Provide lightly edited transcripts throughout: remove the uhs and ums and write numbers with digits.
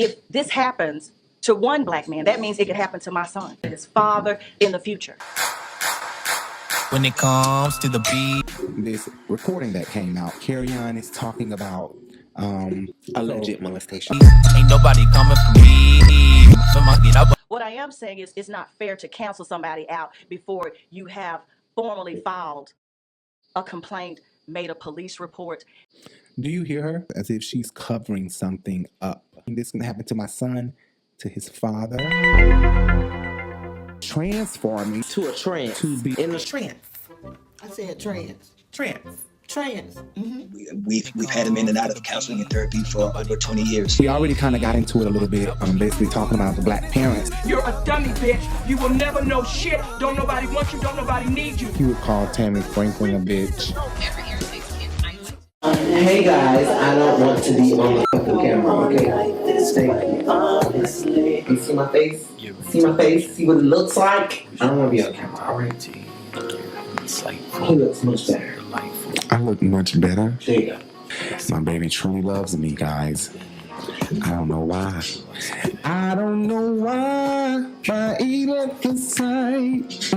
If this happens to one black man, that means it could happen to my son, his father in the future. When it comes to the beat, this recording that came out, Kerrion is talking about alleged molestation. Ain't nobody coming for me. What I am saying is it's not fair to cancel somebody out before you have formally filed a complaint, made a police report. Do you hear her? As if she's covering something up. This can happen to my son, to his father. Transforming to a trance. To be in a trance. I said trans. Trance. Trans. Mm-hmm. We've had him in and out of counseling and therapy for over 20 years. We already kind of got into it a little bit, basically talking about the black parents. You're a dummy, bitch. You will never know shit. Don't nobody want you. Don't nobody need you. He would call Tammy Franklin a bitch. Hey guys, I don't want to be on the fucking camera, okay? Stay. You see my face? See my face? See what it looks like? I don't want to be on camera, alright? He looks much better. I look much better. There you go. My baby truly loves me, guys. I don't know why. I don't know why I ain't at the sight.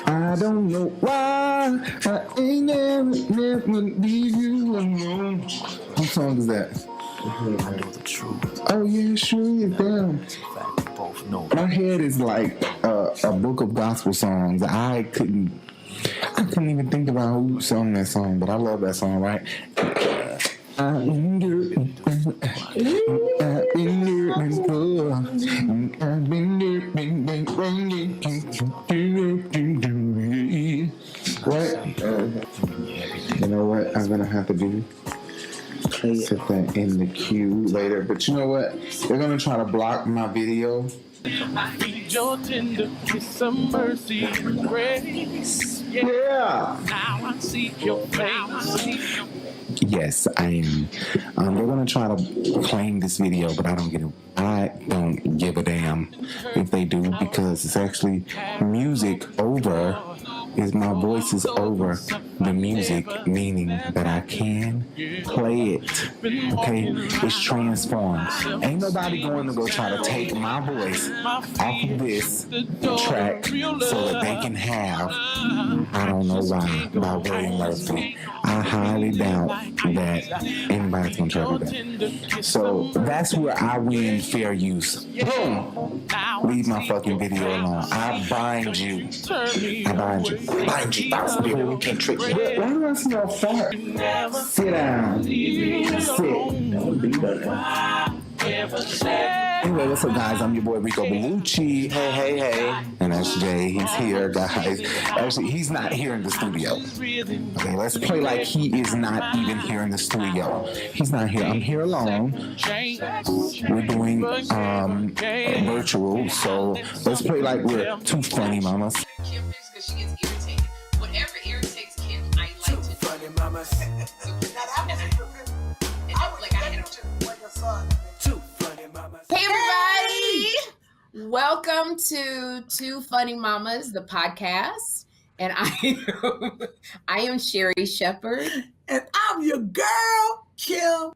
I don't know why I ain't never leave you alone. What song is that? I know the truth. Oh yeah, sure is. Damn. My head is like a book of gospel songs. I couldn't even think about who sung that song, but I love that song, right? What? You know what I'm gonna have to do? Set that in the queue later. But you know what? They're gonna try to block my video. Your tender kiss of mercy and grace. Yeah. Now I see your face. Yes, I am. They're gonna try to claim this video, but I don't give a damn if they do, because it's actually music over. My voice is over the music, meaning that I can play it. Okay, it's transformed. Ain't nobody going to go try to take my voice off of this track so that they can have I don't know why by William Murphy. I highly doubt that anybody's going to try to do that. So that's where I win fair use. Boom! Leave my fucking video alone. I bind you. I bind you. Bind you. You can't trick me. Why do I smell fart? Sit down. Sit. Don't be that. Anyway, what's up, guys? I'm your boy Rico Bellucci. Hey. And that's Jay. He's here, guys. Actually, he's not here in the studio. Okay, let's play like he is not even here in the studio. He's not here. I'm here alone. We're doing virtual, so let's play like we're two funny mamas. Whatever irritates Kim, I like to do. Funny mamas. Hey everybody! Welcome to Two Funny Mamas, the podcast, and I am Sherry Shepherd, and I'm your girl, Kim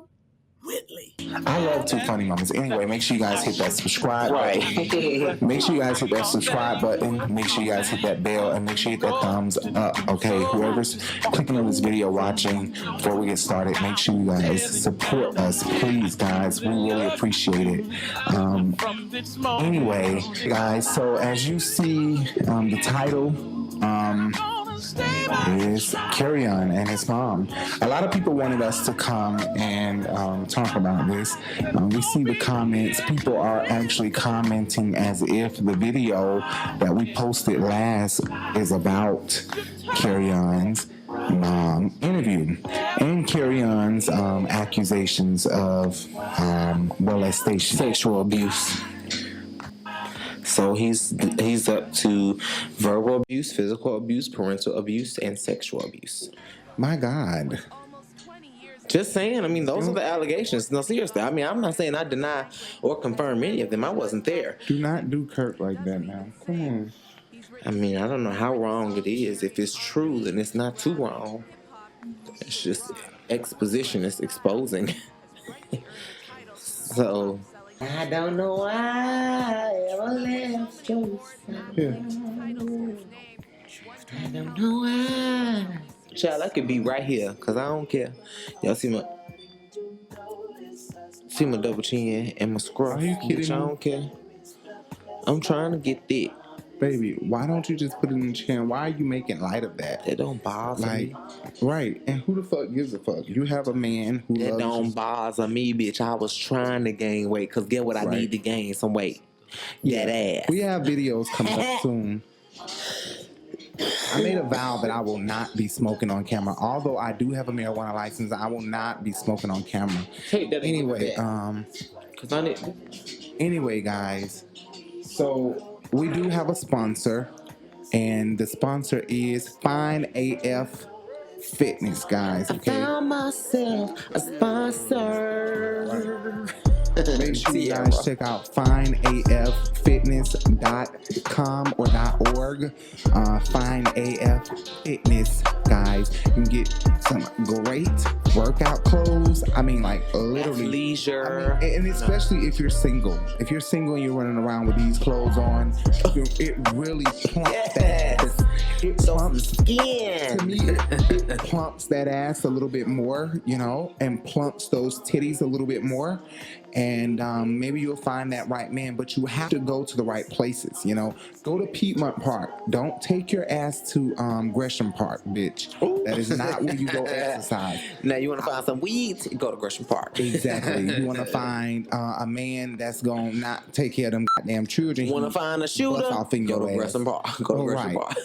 Whitley. I love Two Funny Mamas. Anyway, make sure you guys hit that subscribe button. Make sure you guys hit that subscribe button. Make sure you guys hit that bell, and make sure you hit that thumbs up. Okay, whoever's clicking on this video, watching, before we get started, make sure you guys support us, please, guys. We really appreciate it. Anyway, guys, so as you see, the title is Kerrion and his mom. A lot of people wanted us to come and talk about this. We see the comments. People are actually commenting as if the video that we posted last is about Kerrion's mom interview and Kerrion's accusations of molestation, sexual abuse. So he's up to verbal abuse, physical abuse, parental abuse, and sexual abuse. My God. Just saying, I mean, those are the allegations. No, seriously, I mean, I'm not saying I deny or confirm any of them. I wasn't there. Do not do Kirk like that now. Come on. I mean, I don't know how wrong it is. If it's true, then it's not too wrong. It's just exposition. It's exposing. So I don't know why I ever left your side. Yeah. I don't know why. Child, I could be right here, cause I don't care. Y'all see my double chin and my scruff. Are you kidding Bitch, I me? don't care. I'm trying to get thick. Baby, why don't you just put it in the chair? Why are you making light of that? That don't bother me. Right. And who the fuck gives a fuck? You have a man who That loves don't you. bother me, bitch. I was trying to gain weight, cause get what I Right. need to gain some weight. Yeah. That ass. We have videos coming up soon. I made a vow that I will not be smoking on camera. Although I do have a marijuana license, I will not be smoking on camera. Take that Anyway, cause I need. anyway, guys. So we do have a sponsor, and the sponsor is Fine AF Fitness, guys. Okay. I found myself a sponsor. Make sure you guys check out fineaffitness.com or .org. Fine AF Fitness, guys. You can get some great workout clothes. I mean, like literally leisure. I mean, and especially if you're single. If you're single and you're running around with these clothes on, it really plumps that ass. It plumps skin. To me, it plumps that ass a little bit more, you know, and plumps those titties a little bit more. And maybe you'll find that right man, but you have to go to the right places, you know. Go to Piedmont Park. Don't take your ass to Gresham Park, bitch. Ooh. That is not where you go exercise. Now you want to find some weed? Go to Gresham Park. Exactly. You want to find a man that's going to not take care of them goddamn children. You want to find a shooter? Off in go your to Gresham Park. Go to Gresham Park.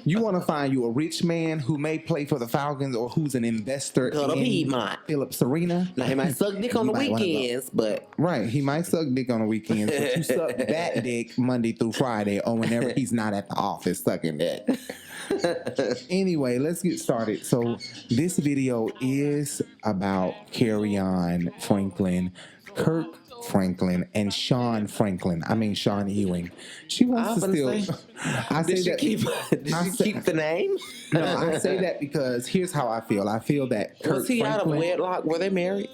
You want to find you a rich man who may play for the Falcons or who's an investor Go to in Piedmont. Philip Serena. Now he might suck dick on the weekends, but right, he might suck dick on the weekends, but you suck that dick Monday through Friday or whenever he's not at the office sucking that. Anyway, let's get started. So this video is about Kerrion Franklin, Kirk Franklin, and Shawn Franklin. I mean Shawn Ewing. She wants to still. Did she keep the name? No, I say that because here's how I feel. I feel that Kirk was he Franklin, out of wedlock? Were they married?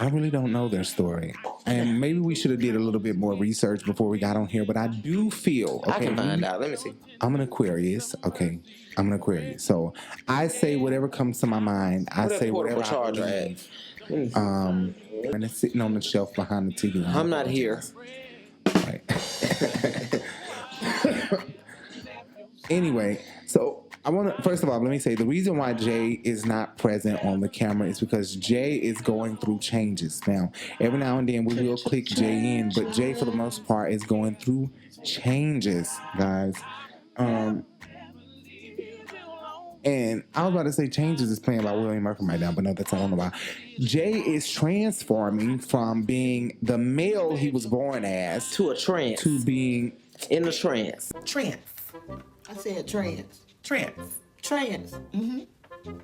I really don't know their story, and maybe we should have did a little bit more research before we got on here. But I do feel okay, I can find out. Let me see. I'm an Aquarius. Okay, I'm an Aquarius, so I say whatever comes to my mind. I say whatever I believe. And it's sitting on the shelf behind the TV. I'm not here. Right. Anyway, so I want to, first of all, let me say the reason why Jay is not present on the camera is because Jay is going through changes. Now, every now and then we will click Jay in, but Jay, for the most part, is going through changes, guys. And I was about to say Changes is playing by William Murphy right now, but no, that's not on the why. Jay is transforming from being the male he was born as to a trance. To being in a trance. Trance. I said trance. Trance. Trance. Mm-hmm.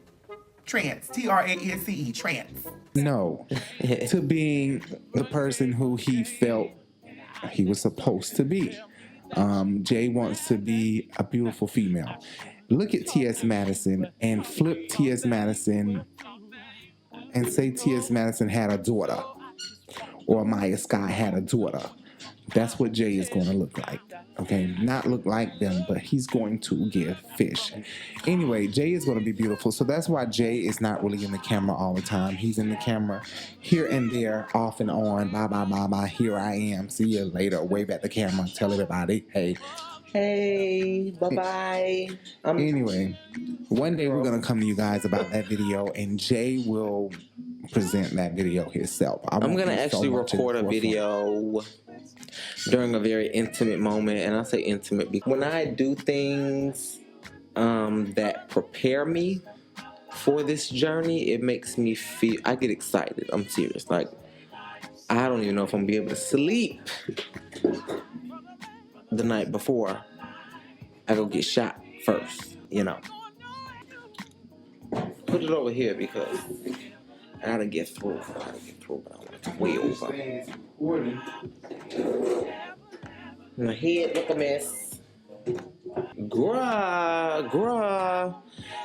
Trance. T-R-A-N-C-E. Trance. No. To being the person who he felt he was supposed to be. Jay wants to be a beautiful female. Look at T.S. Madison and flip T.S. Madison and say T.S. Madison had a daughter or Maya Scott had a daughter. That's what Jay is going to look like. Okay, not look like them, but he's going to give fish. Anyway, Jay is going to be beautiful. So that's why Jay is not really in the camera all the time. He's in the camera here and there, off and on. Bye, bye, bye, bye. Here I am. See you later. Wave at the camera. Tell everybody, hey. Hey, bye-bye. Anyway, one day we're going to come to you guys about that video, and Jay will present that video himself. I'm going to actually record a video during a very intimate moment, and I say intimate because when I do things that prepare me for this journey, it makes me feel, I get excited. I'm serious. Like, I don't even know if I'm going to be able to sleep the night before I go get shot first, you know. Put it over here because I gotta get through. But I want it to way over. My head look a mess. Gra,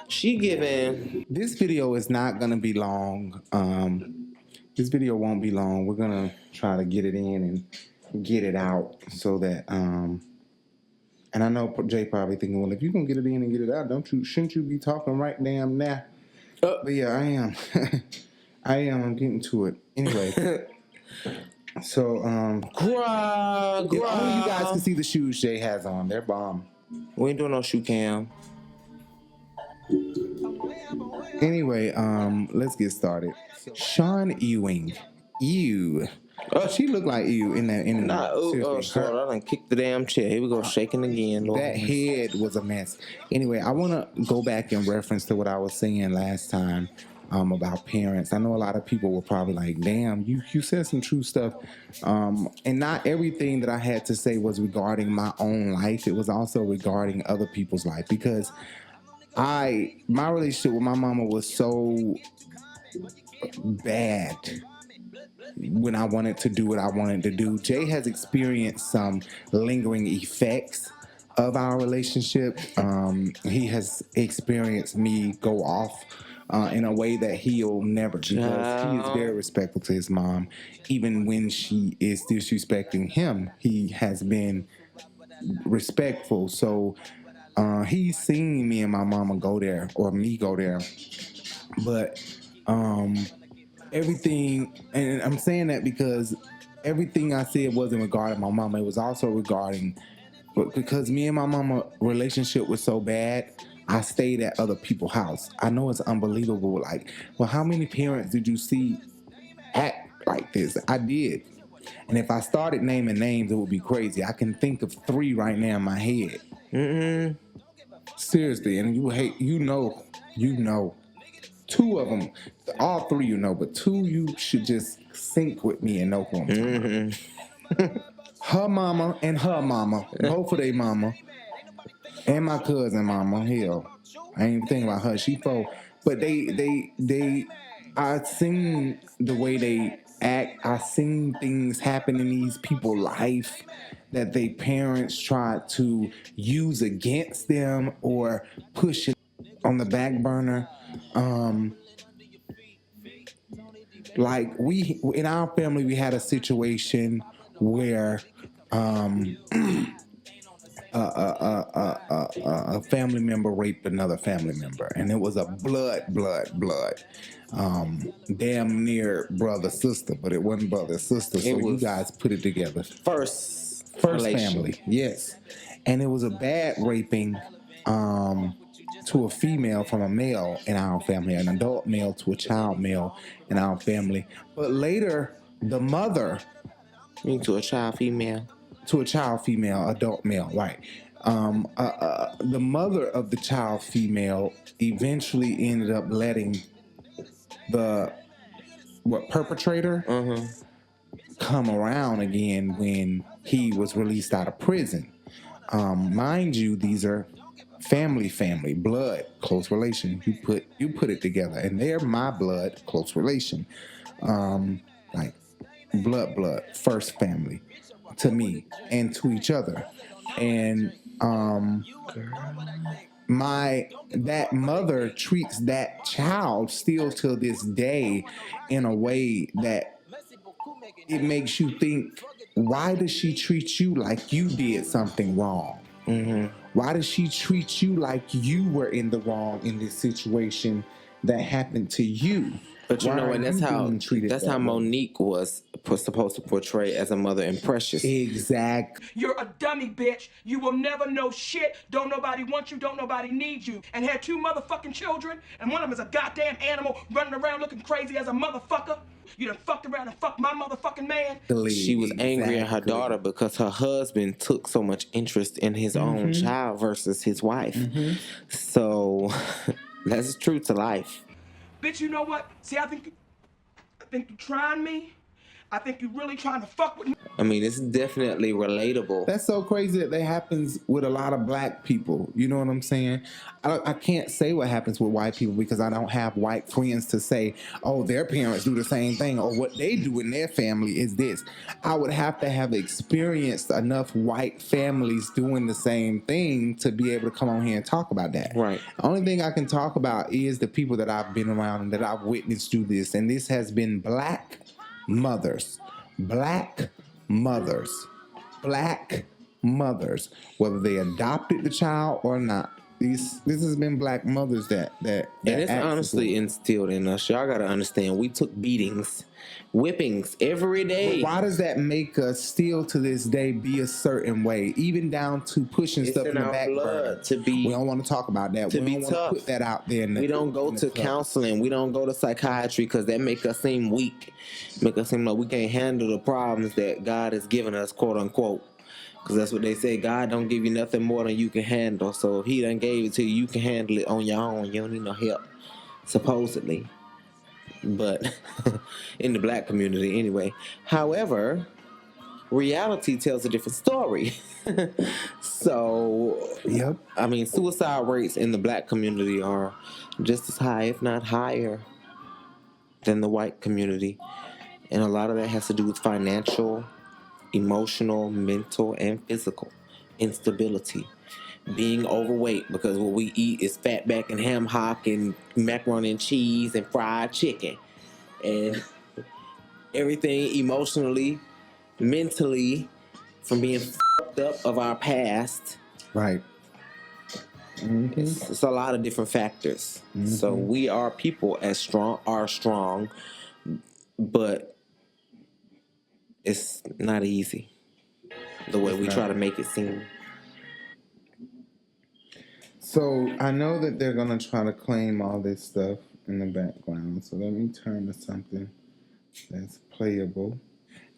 she giving. This video is not gonna be long. This video won't be long. We're gonna try to get it in and get it out so that and I know Jay probably thinking, well, if you're gonna get it in and get it out, shouldn't you be talking right damn now? But yeah, I am. I'm getting to it. Anyway. So you guys can see the shoes Jay has on. They're bomb. We ain't doing no shoe cam. Anyway, let's get started. Shawn Ewing. Ew. She looked like you in that. I done kicked the damn chair. Here we go, shaking again. Lord. That head was a mess. Anyway, I want to go back in reference to what I was saying last time about parents. I know a lot of people were probably like, damn, you said some true stuff. And not everything that I had to say was regarding my own life. It was also regarding other people's life, because my relationship with my mama was so bad when I wanted to do what I wanted to do. Jay has experienced some lingering effects of our relationship. He has experienced me go off in a way that he'll never, because he is very respectful to his mom. Even when she is disrespecting him, he has been respectful. So he's seen me and my mama go there, or me go there. But everything, and I'm saying that because everything I said wasn't regarding my mama. It was also regarding, because me and my mama relationship was so bad, I stayed at other people's house. I know it's unbelievable. Like, well, how many parents did you see act like this? I did. And if I started naming names, it would be crazy. I can think of 3 right now in my head. Seriously, and you know. 2 of them, all 3 you know, but 2 you should just sync with me and know who I'm talking about. Her mama and her mama, both of their mama, and my cousin mama. Hell, I ain't even thinking about her. She 4, but they. I seen the way they act. I seen things happen in these people's life that their parents tried to use against them or push it on the back burner. Like in our family, we had a situation where a family member raped another family member, and it was a blood, damn near brother sister, but it wasn't brother sister. So you guys put it together. First family, yes, and it was a bad raping. To a female from a male in our family, an adult male to a child male in our family. But later, the mother... to a child female? To a child female, adult male, right. The mother of the child female eventually ended up letting the perpetrator come around again when he was released out of prison. Mind you, these are family, blood, close relation. You put it together, and they're my blood, close relation. Like blood, first family to me and to each other. And that mother treats that child still to this day in a way that it makes you think, why does she treat you like you did something wrong? Why does she treat you like you were in the wrong in this situation that happened to you? But you know, and that's how Monique was supposed to portray as a mother in Precious. Exactly. You're a dummy, bitch. You will never know shit. Don't nobody want you. Don't nobody need you. And had 2 motherfucking children, and one of them is a goddamn animal running around looking crazy as a motherfucker. You done fucked around and fucked my motherfucking man. She was angry at her daughter because her husband took so much interest in his own child versus his wife. So that's true to life. Bitch, you know what? See, I think you're trying me. I think you're really trying to fuck with me. I mean, it's definitely relatable. That's so crazy that happens with a lot of black people. You know what I'm saying? I can't say what happens with white people because I don't have white friends to say, oh, their parents do the same thing, or what they do in their family is this. I would have to have experienced enough white families doing the same thing to be able to come on here and talk about that. Right. The only thing I can talk about is the people that I've been around and that I've witnessed do this. And this has been black mothers, black mothers, whether they adopted the child or not. This has been black mothers that and it's honestly instilled in us. Y'all gotta understand, we took beatings, whippings every day. But why does that make us still to this day be a certain way, even down to pushing stuff in the back burner? We don't want to talk about that. We don't want to put that out there. We don't go to counseling. We don't go to psychiatry because that make us seem weak, make us seem like we can't handle the problems that God has given us, quote unquote. Because that's what they say. God don't give you nothing more than you can handle. So if he done gave it to you, you can handle it on your own. You don't need no help, supposedly. But in the black community anyway. However, reality tells a different story. So, yep. I mean, suicide rates in the black community are just as high, if not higher, than the white community. And a lot of that has to do with financial, emotional, mental, and physical instability. Being overweight because what we eat is fatback and ham hock and macaroni and cheese and fried chicken. And everything emotionally, mentally, from being fucked up of our past. Right. Mm-hmm. It's a lot of different factors. Mm-hmm. So we are people are strong, but it's not easy the way we try to make it seem. So I know that they're going to try to claim all this stuff in the background. So let me turn to something that's playable.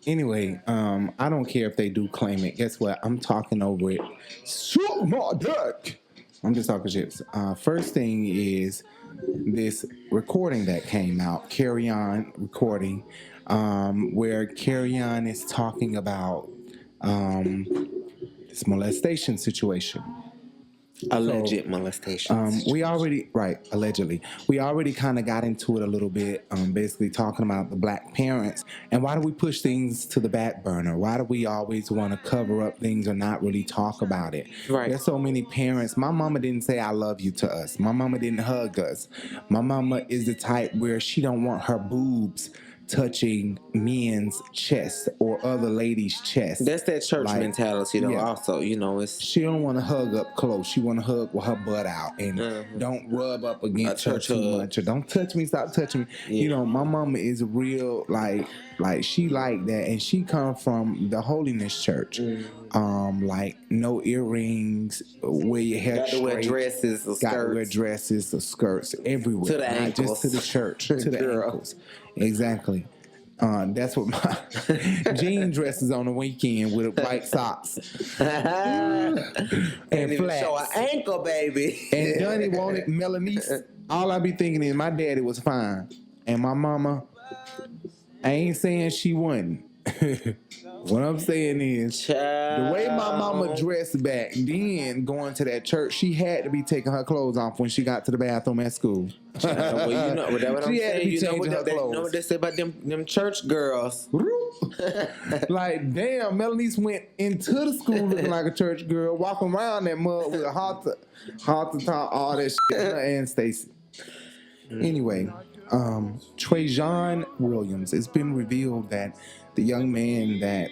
Anyway, I don't care if they do claim it. Guess what? I'm talking over it. Suck my dick! I'm just talking shit. First thing is this recording that came out, Kerrion recording, where Kerrion is talking about this molestation situation. Alleged molestation. Allegedly. We already kind of got into it a little bit, basically talking about the black parents and why do we push things to the back burner? Why do we always want to cover up things or not really talk about it? Right. There's so many parents. My mama didn't say I love you to us. My mama didn't hug us. My mama is the type where she don't want her boobs touching men's chest or other ladies' chest. That's that church mentality, though. Yeah. Also, she don't want to hug up close. She want to hug with her butt out and don't rub up against her too much. Or don't touch me. Stop touching me. Yeah. My mama is real like she like that, and she come from the holiness church. Like no earrings, wear your hair straight. Wear dresses or skirts. Got to wear dresses or skirts everywhere. To the ankles. Not just to the church. To the ankles. Exactly. That's what my jean dresses on the weekend with white socks and flats. Show an ankle, baby. And Johnny wanted Melanese. All I be thinking is my daddy was fine, and my mama. I ain't saying she wasn't. What I'm saying is, the way my mama dressed back then, going to that church, she had to be taking her clothes off when she got to the bathroom at school. Well, that's what I'm saying. You know what they say about them church girls. Like, damn, Melanie went into the school looking like a church girl, walking around that mud with a heart to top, all that shit, and Stacy. Anyway, Trajan Williams, it's been revealed that the young man that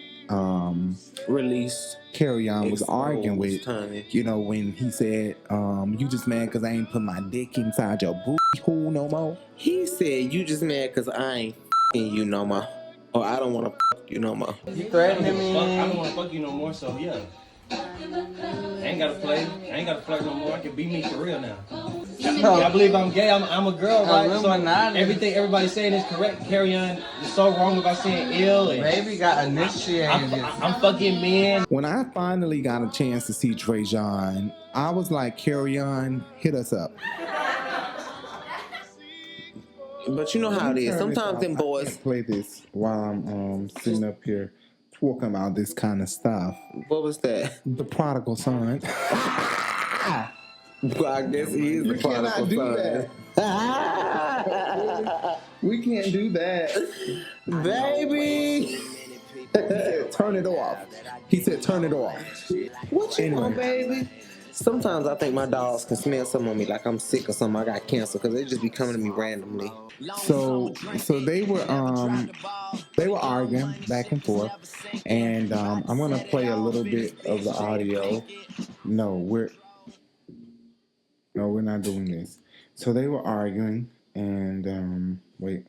released Kerrion was arguing with, when he said, you just mad because I ain't put my dick inside your booty hole no more? He said, you just mad because I ain't f***ing you no more. Or I don't want to f*** you no more. You threatening me? I don't want to fuck you no more, so yeah. I ain't gotta play no more. I can be me for real now. I believe I'm gay. I'm a girl, right? So everything everybody's saying is correct. Kerrion is so wrong about saying ill. And Baby got initiated. I'm fucking men. When I finally got a chance to see Trajan, I was like, Kerrion, hit us up. But you know how it is. Sometimes them boys. I can't play this while I'm sitting up here talking about this kind of stuff. What was that? The prodigal son. Well, I guess he is the prodigal son. We can't do that. Baby! He said, turn it off. He said, turn it off. What you want, baby? Sometimes I think my dogs can smell something on me like I'm sick or something. I got cancer because they just be coming to me randomly. So they were They were arguing back and forth, and I'm gonna play a little bit of the audio. No, we're not doing this. So they were arguing, and wait.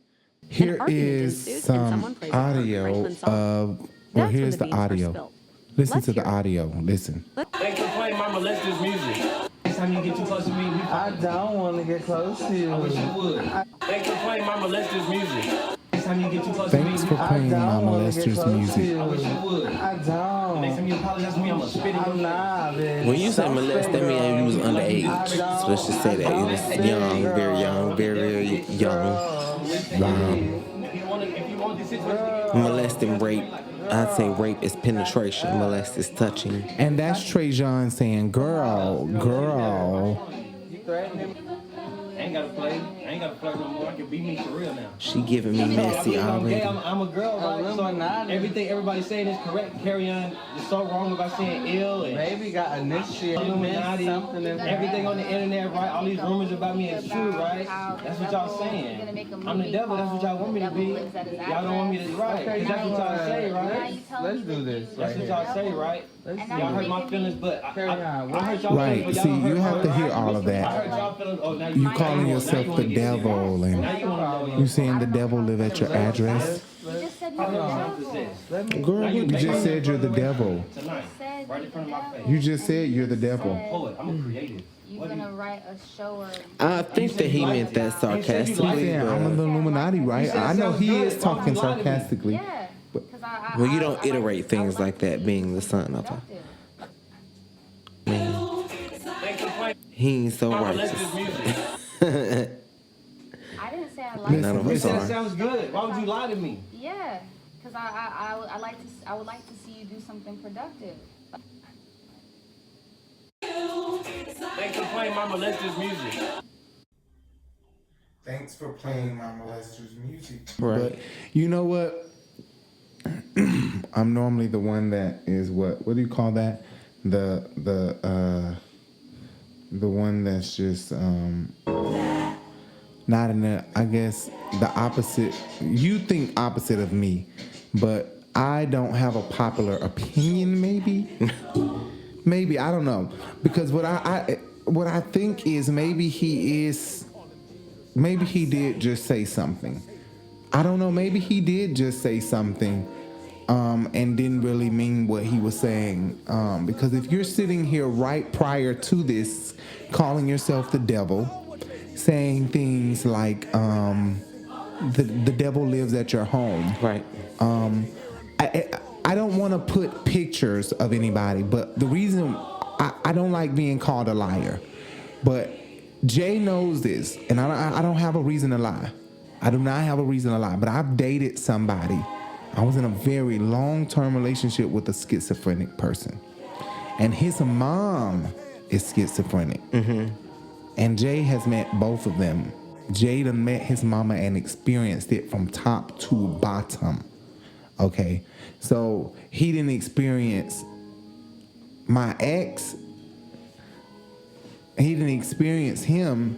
Here is some audio of. Well, here's the audio. Listen to the audio. Listen. They can play my molested music. Next time you get too close to me, I don't want to get close to you. I wish you would. They can play my molested music. Next time you get too close to me, Thanks for playing my molester's music. I wish you would. I don't. Next time you apologize to me, I'm gonna spit in your face. When you say molest, that means you was underage. So let's just say that it was young, very young, very young. Molest and rape. I'd say rape is penetration. Molest is touching. And that's Trajan saying, girl. I ain't gotta play. I ain't gotta play no more. I can be me for real now. She giving me messy already. I'm a girl, right? So everything everybody's saying is correct. Kerrion is so wrong about saying ill and maybe got initiated. Illuminati, everything on the internet, right? All these rumors about me is true, right? That's what y'all saying. I'm the devil. That's what y'all want me to be. Y'all don't want me to, right? Because that's what y'all say, right? Let's do this. That's what y'all say, right? Y'all hurt my feelings, but I hurt y'all Right. feelings. See, you have to hear all of I that. hurt y'all feelings. Oh, now You calling yourself the devil, and you saying the devil live at your address. Girl, you just said you're the devil. You just said you're the devil. I'm a creative. You're gonna write a show or I think that he meant that sarcastically. Yeah, I'm an Illuminati, right? I know he is talking sarcastically. yeah. Well, you don't iterate things like that being the son of a man. He ain't so righteous. I didn't say I liked None of You us said it are. sounds good. Why would you lie to me? Yeah, because I would like to see you do something productive. Thanks for playing my molester's music. Thanks for playing my molester's music. Right. But you know what? I'm normally the one that is what do you call that? The one that's just not in the, I guess the opposite. You think opposite of me, but I don't have a popular opinion. Maybe I don't know, because what I think is maybe he did just say something. I don't know. Maybe he did just say something and didn't really mean what he was saying. Because if you're sitting here right prior to this, calling yourself the devil, saying things like the devil lives at your home. Right. I don't want to put pictures of anybody, but the reason I don't like being called a liar. But Jay knows this, and I don't have a reason to lie. I do not have a reason to lie, but I've dated somebody. I was in a very long-term relationship with a schizophrenic person, and his mom is schizophrenic. Mm-hmm. And Jay has met both of them. Jay done met his mama and experienced it from top to bottom. Okay, so he didn't experience my ex. He didn't experience him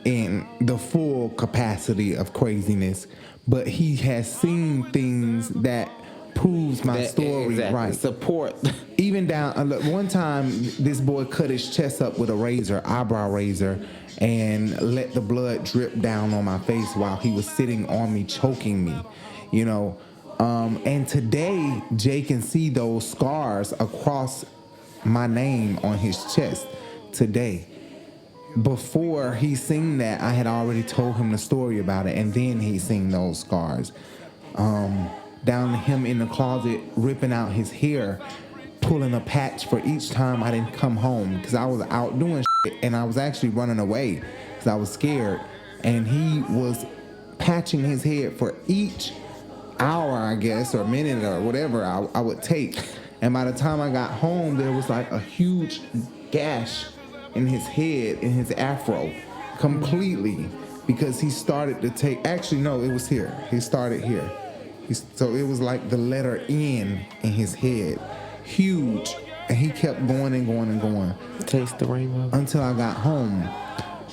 in the full capacity of craziness, but he has seen things that proves my story exactly. right. Support. Even down one time, this boy cut his chest up with a eyebrow razor, and let the blood drip down on my face while he was sitting on me, choking me, you know. And today, Jay can see those scars across my name on his chest today. Before he seen that, I had already told him the story about it, and then he seen those scars. Down to him in the closet, ripping out his hair, pulling a patch for each time I didn't come home, because I was out doing shit, and I was actually running away because I was scared. And he was patching his head for each hour, I guess, or minute or whatever I would take. And by the time I got home, there was like a huge gash in his head, in his afro, completely, because he started to take, actually no, it was here. He started here. So it was like the letter N in his head, huge. And he kept going and going and going. Taste the rainbow. Until I got home.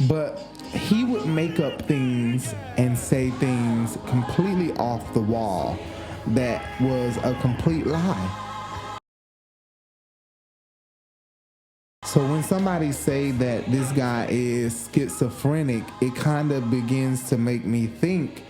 But he would make up things and say things completely off the wall that was a complete lie. So when somebody say that this guy is schizophrenic, it kind of begins to make me think,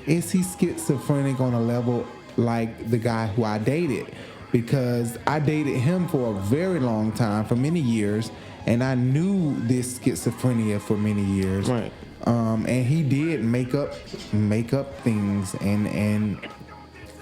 is he schizophrenic on a level like the guy who I dated? Because I dated him for a very long time, for many years, and I knew this schizophrenia for many years. Right. And he did make up things, and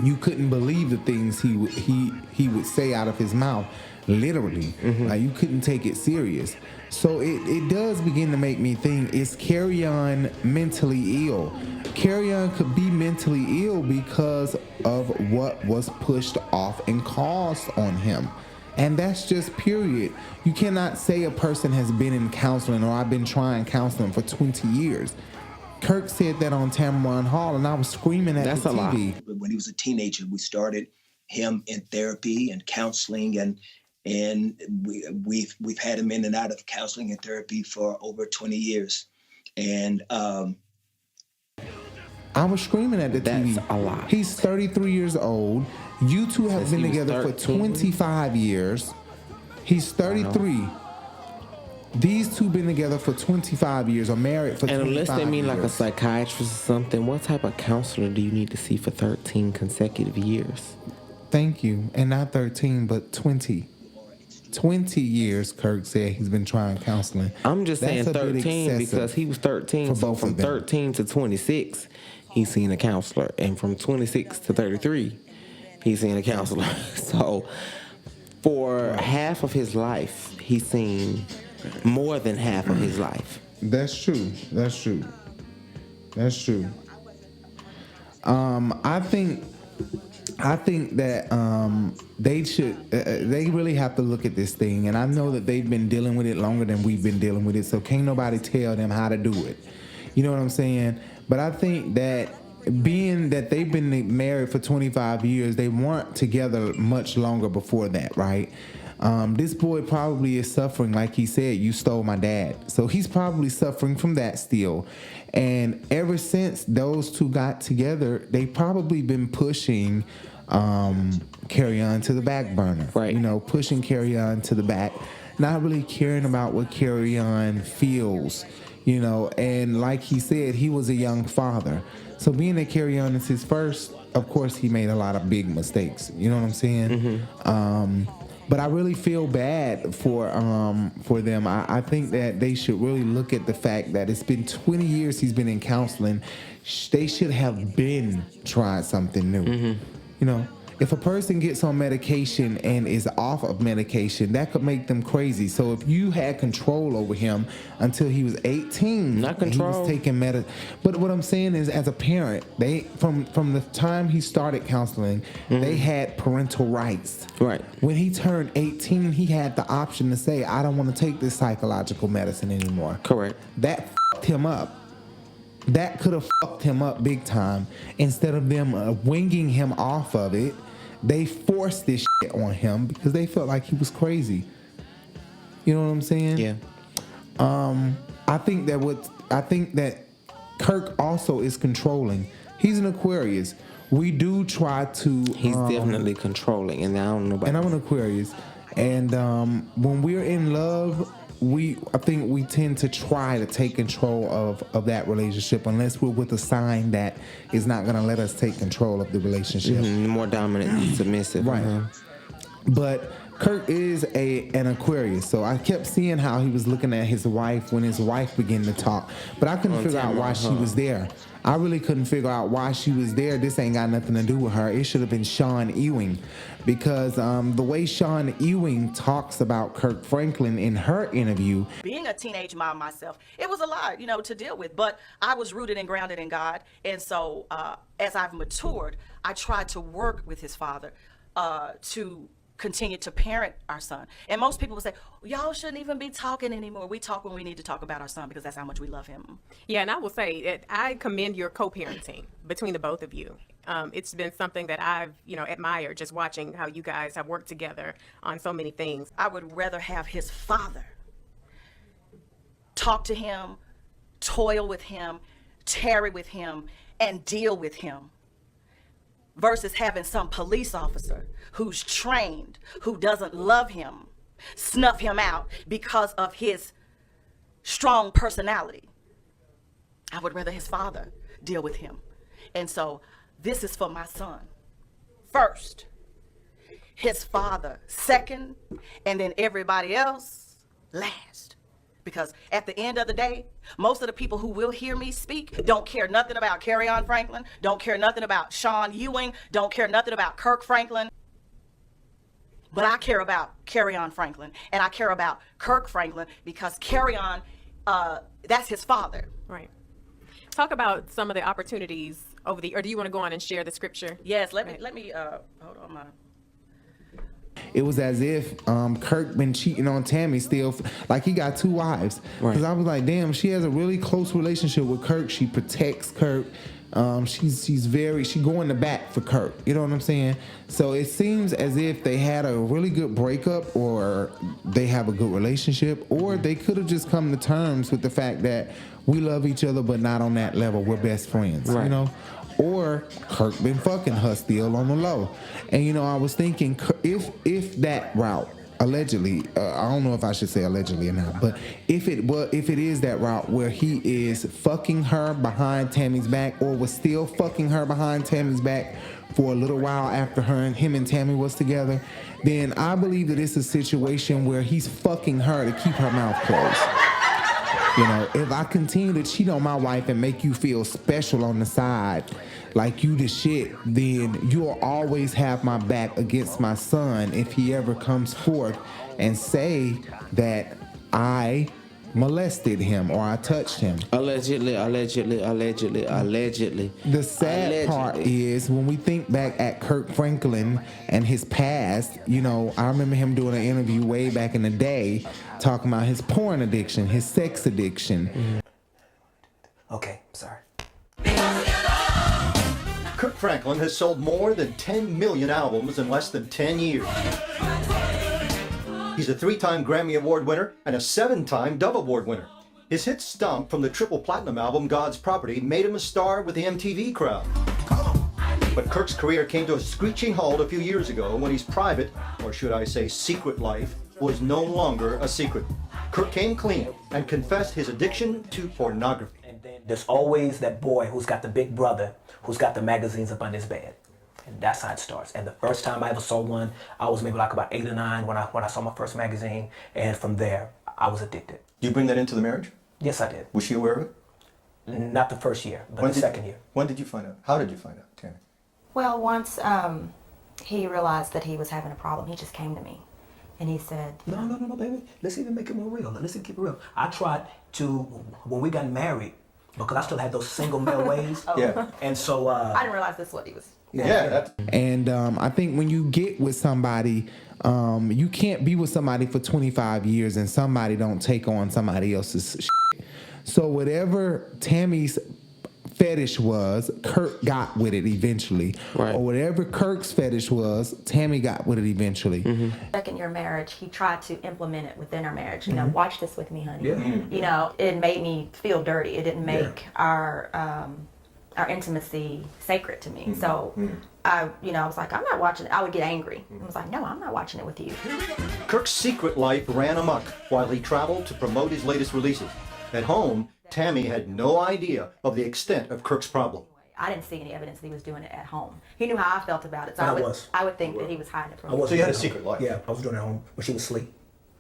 you couldn't believe the things he would say out of his mouth, literally. Like, you couldn't take it serious. So it does begin to make me think, is Kerrion mentally ill? Kerrion could be mentally ill because of what was pushed off and caused on him. And that's just period. You cannot say a person has been in counseling, or I've been trying counseling for 20 years. Kirk said that on Tamron Hall, and I was screaming at the TV. When he was a teenager, we started him in therapy and counseling, and we've had him in and out of counseling and therapy for over 20 years. And I was screaming at the TV. That's a lot. He's 33 years old. You two have been together for 25 years. He's 33. These two been together for 25 years, or married for 25 years. And unless they mean like a psychiatrist or something, what type of counselor do you need to see for 13 consecutive years? Thank you. And not 13, but 20. 20 years, Kirk said he's been trying counseling. I'm just saying 13 because he was 13. So from 13 to 26, he's seen a counselor. And from 26 to 33, he's seen a counselor. So for half of his life, he's seen more than half of his life. That's true. That's true. That's true. I think that they should. They really have to look at this thing, and I know that they've been dealing with it longer than we've been dealing with it. So can't nobody tell them how to do it. You know what I'm saying? But I think that being that they've been married for 25 years, they weren't together much longer before that, right? This boy probably is suffering, like he said, you stole my dad. So he's probably suffering from that still. And ever since those two got together, they probably been pushing Kerrion to the back burner. Right. You know, pushing Kerrion to the back, not really caring about what Kerrion feels, you know. And like he said, he was a young father. So being that Kerrion is his first, of course, he made a lot of big mistakes. You know what I'm saying? But I really feel bad for them. I think that they should really look at the fact that it's been 20 years he's been in counseling. They should have been trying something new. You know, if a person gets on medication and is off of medication, that could make them crazy. So if you had control over him until he was 18, not control. He was taking But what I'm saying is, as a parent, they from the time he started counseling, they had parental rights. Right. When he turned 18, he had the option to say, I don't want to take this psychological medicine anymore. Correct. That fucked him up. That could have fucked him up big time. Instead of them winging him off of it, they forced this shit on him because they felt like he was crazy. You know what I'm saying? Yeah. I think that Kirk also is controlling. He's an Aquarius. We do try to. He's definitely controlling, and I don't know about. And I'm an Aquarius, and when we're in love, I think we tend to try to take control of that relationship, unless we're with a sign that is not going to let us take control of the relationship. More dominant and submissive. Right. But Kirk is an Aquarius, so I kept seeing how he was looking at his wife when his wife began to talk, but I couldn't figure out why she was there. I really couldn't figure out why she was there. This ain't got nothing to do with her. It should have been Shawn Ewing, because the way Shawn Ewing talks about Kirk Franklin in her interview. Being a teenage mom myself, it was a lot, to deal with, but I was rooted and grounded in God. And so as I've matured, I tried to work with his father to continue to parent our son. And most people would say, y'all shouldn't even be talking anymore. We talk when we need to talk about our son, because that's how much we love him. Yeah, and I will say that I commend your co-parenting between the both of you. It's been something that I've, admired, just watching how you guys have worked together on so many things. I would rather have his father talk to him, toil with him, tarry with him, and deal with him, versus having some police officer who's trained, who doesn't love him, snuff him out because of his strong personality. I would rather his father deal with him. And so this is for my son first, his father second, and then everybody else last. Because at the end of the day, most of the people who will hear me speak don't care nothing about Kerrion Franklin, don't care nothing about Shawn Ewing, don't care nothing about Kirk Franklin. But I care about Kerrion Franklin, and I care about Kirk Franklin because Kerrion, that's his father. Right. Talk about some of the opportunities over the, or do you want to go on and share the scripture? Yes, let me hold on. It was as if Kirk been cheating on Tammy still, like he got 2 wives. Because I was like, damn, she has a really close relationship with Kirk. She protects Kirk. She going to bat for Kirk. You know what I'm saying? So it seems as if they had a really good breakup, or they have a good relationship, or they could have just come to terms with the fact that we love each other, but not on that level. We're best friends. Right. You know? Or Kirk been fucking her still on the low. And you know, I was thinking, if that route, allegedly, I don't know if I should say allegedly or not, but if it is that route where he is fucking her behind Tammy's back, or was still fucking her behind Tammy's back for a little while after him and Tammy was together, then I believe that it's a situation where he's fucking her to keep her mouth closed. You know, if I continue to cheat on my wife and make you feel special on the side, like you the shit, then you'll always have my back against my son if he ever comes forth and say that I molested him or I touched him. Allegedly. The sad part is when we think back at Kirk Franklin and his past, you know, I remember him doing an interview way back in the day talking about his porn addiction, his sex addiction. Okay, sorry. Kirk Franklin has sold more than 10 million albums in less than 10 years. He's a 3-time Grammy Award winner and a 7-time Dove Award winner. His hit Stomp from the triple platinum album God's Property made him a star with the MTV crowd. But Kirk's career came to a screeching halt a few years ago when his private, or should I say secret life, was no longer a secret. Kirk came clean and confessed his addiction to pornography. And then there's always that boy who's got the big brother who's got the magazines up on his bed. And that's how it starts. And the first time I ever saw one, I was maybe like about 8 or 9 when I saw my first magazine. And from there, I was addicted. You bring that into the marriage? Yes, I did. Was she aware of it? Not the first year, but the second year. When did you find out? How did you find out, Tammy? Well, once he realized that he was having a problem, he just came to me. And he said, No, baby. Let's even make it more real. Let's even keep it real. I tried to, when we got married, because I still had those single male ways. Yeah. And so... I didn't realize this is what he was... And I think when you get with somebody, you can't be with somebody for 25 years and somebody don't take on somebody else's shit. So whatever Tammy's fetish was, Kirk got with it eventually. Right. Or whatever Kirk's fetish was, Tammy got with it eventually. Second year marriage, he tried to implement it within our marriage. You know, watch this with me, honey. Yeah. You know, it made me feel dirty. It didn't make our intimacy sacred to me. So I was like, I'm not watching it. I would get angry. I was like, no, I'm not watching it with you. Kirk's secret life ran amok while he traveled to promote his latest releases. At home, Tammy had no idea of the extent of Kirk's problem. I didn't see any evidence that he was doing it at home. He knew how I felt about it, so I would think that he was hiding it from me. So you had a secret life? Yeah, I was doing it at home when she was asleep.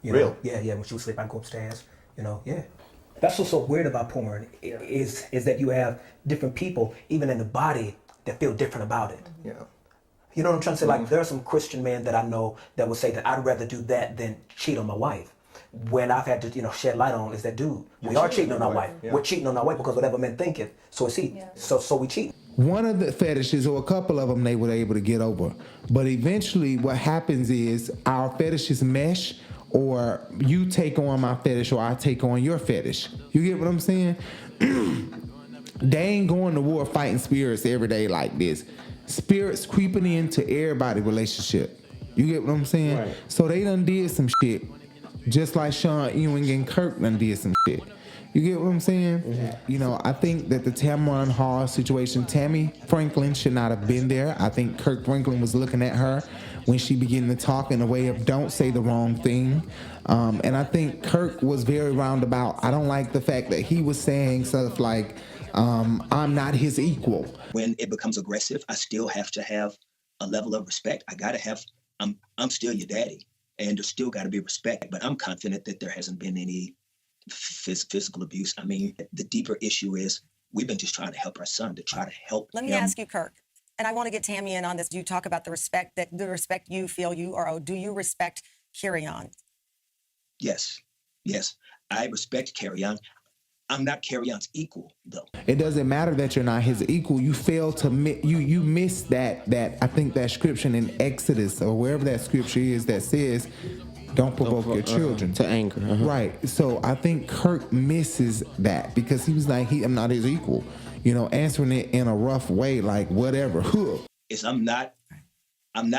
Really? Yeah, when she was asleep, I'd go upstairs, yeah. That's what's so weird about porn, is that you have different people, even in the body, that feel different about it. Yeah. You know what I'm trying to say? Like, there are some Christian men that I know that would say that I'd rather do that than cheat on my wife. When I've had to, shed light on is that, dude, we are cheating on our wife. Yeah. We're cheating on our wife because whatever men think it, so is he. Yeah. So we cheat. One of the fetishes, or a couple of them, they were able to get over. But eventually what happens is our fetishes mesh, or you take on my fetish or I take on your fetish. You get what I'm saying? They ain't going to war fighting spirits every day like this. Spirits creeping into everybody's relationship. You get what I'm saying? Right. So they done did some shit. Just like Shawn Ewing and Kirk done did some shit. You get what I'm saying? You know, I think that the Tamron Hall situation, Tammy Franklin should not have been there. I think Kirk Franklin was looking at her when she began to talk in a way of don't say the wrong thing. And I think Kirk was very roundabout. I don't like the fact that he was saying stuff like, I'm not his equal. When it becomes aggressive, I still have to have a level of respect. I gotta have, I'm still your daddy, and there's still gotta be respect, but I'm confident that there hasn't been any physical abuse. I mean, the deeper issue is we've been just trying to help our son, to try to help Let me him. ask you, Kirk, and I want to get Tammy in on this. Do you talk about the respect you feel you are owed? Do you respect Kerrion? Yes, I respect Kerrion. I'm not Kerrion's equal, though. It doesn't matter that you're not his equal. You fail to you miss that I think that scripture in Exodus or wherever that scripture is that says, don't provoke your children to anger. Right. So I think Kirk misses that because he was like, I'm not his equal. You know, answering it in a rough way, like whatever. I'm not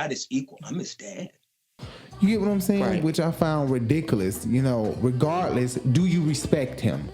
his equal. I'm his dad. You get what I'm saying? Right. Which I found ridiculous. You know, regardless, do you respect him?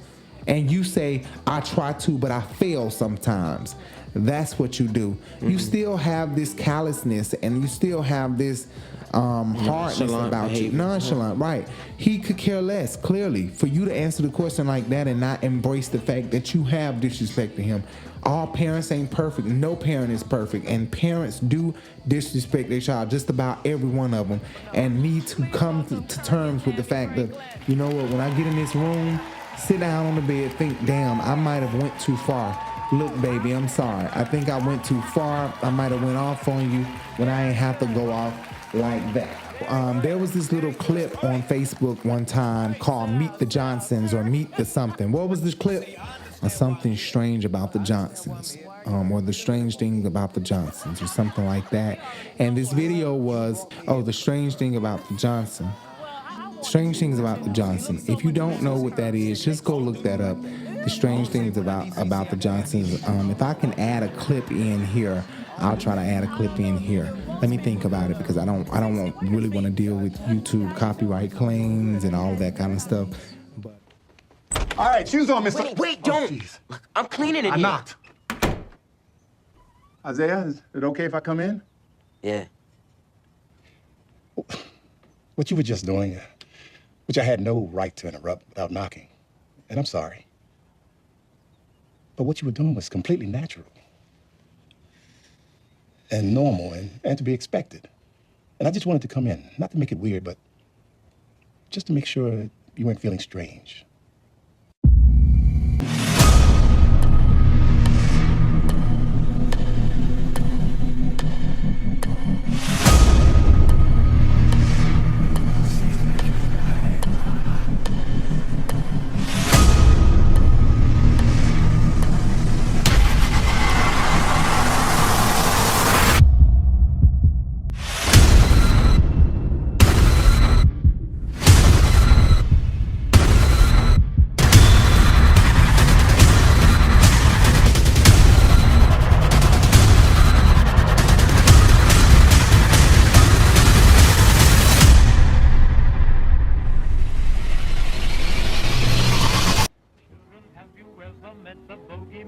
And you say, I try to, but I fail sometimes. That's what you do. You still have this callousness and you still have this hardness about you. Nonchalant, right. He could care less, clearly. For you to answer the question like that and not embrace the fact that you have disrespected him. All parents ain't perfect. No parent is perfect. And parents do disrespect their child, just about every one of them. And need to come to terms with the fact that, you know what, when I get in this room, sit down on the bed, think, damn, I might have went too far. Look, baby, I'm sorry. I think I went too far. I might have went off on you when I ain't have to go off like that. There was this little clip on Facebook one time called Meet the Johnsons or Meet the something. What was this clip? Something strange about the Johnsons. Or the strange thing about the Johnsons or something like that. And this video was, the strange thing about the Johnson. Strange things about the Johnson. If you don't know what that is, just go look that up. The strange things about the Johnsons. If I can add a clip in here, I'll try to add a clip in here. Let me think about it because I don't really want to deal with YouTube copyright claims and all that kind of stuff. But all right, shoes on, mister. Wait, don't. Look, I'm cleaning it. I'm not. Isaiah, is it okay if I come in? Yeah. What you were just doing, which I had no right to interrupt without knocking, and I'm sorry. But what you were doing was completely natural and normal and to be expected. And I just wanted to come in, not to make it weird, but just to make sure you weren't feeling strange.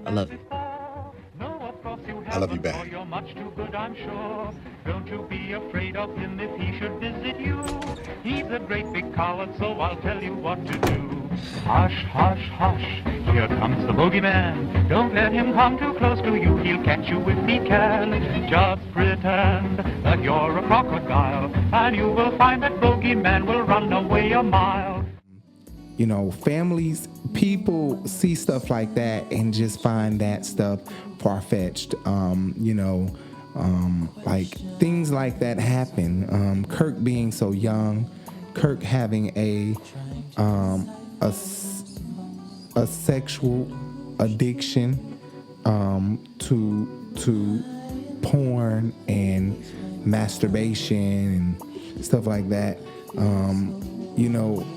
I love you. I love you back. You're much too good, I'm sure. Don't you be afraid of him if he should visit you. He's a great big coward, so I'll tell you what to do. Hush, hush, hush, here comes the bogeyman. Don't let him come too close to you, he'll catch you if he can. Just pretend that you're a crocodile, and you will find that bogeyman will run away a mile. You know, families, people see stuff like that and just find that stuff far-fetched. Like things like that happen. Kirk being so young, Kirk having a sexual addiction to porn and masturbation and stuff like that.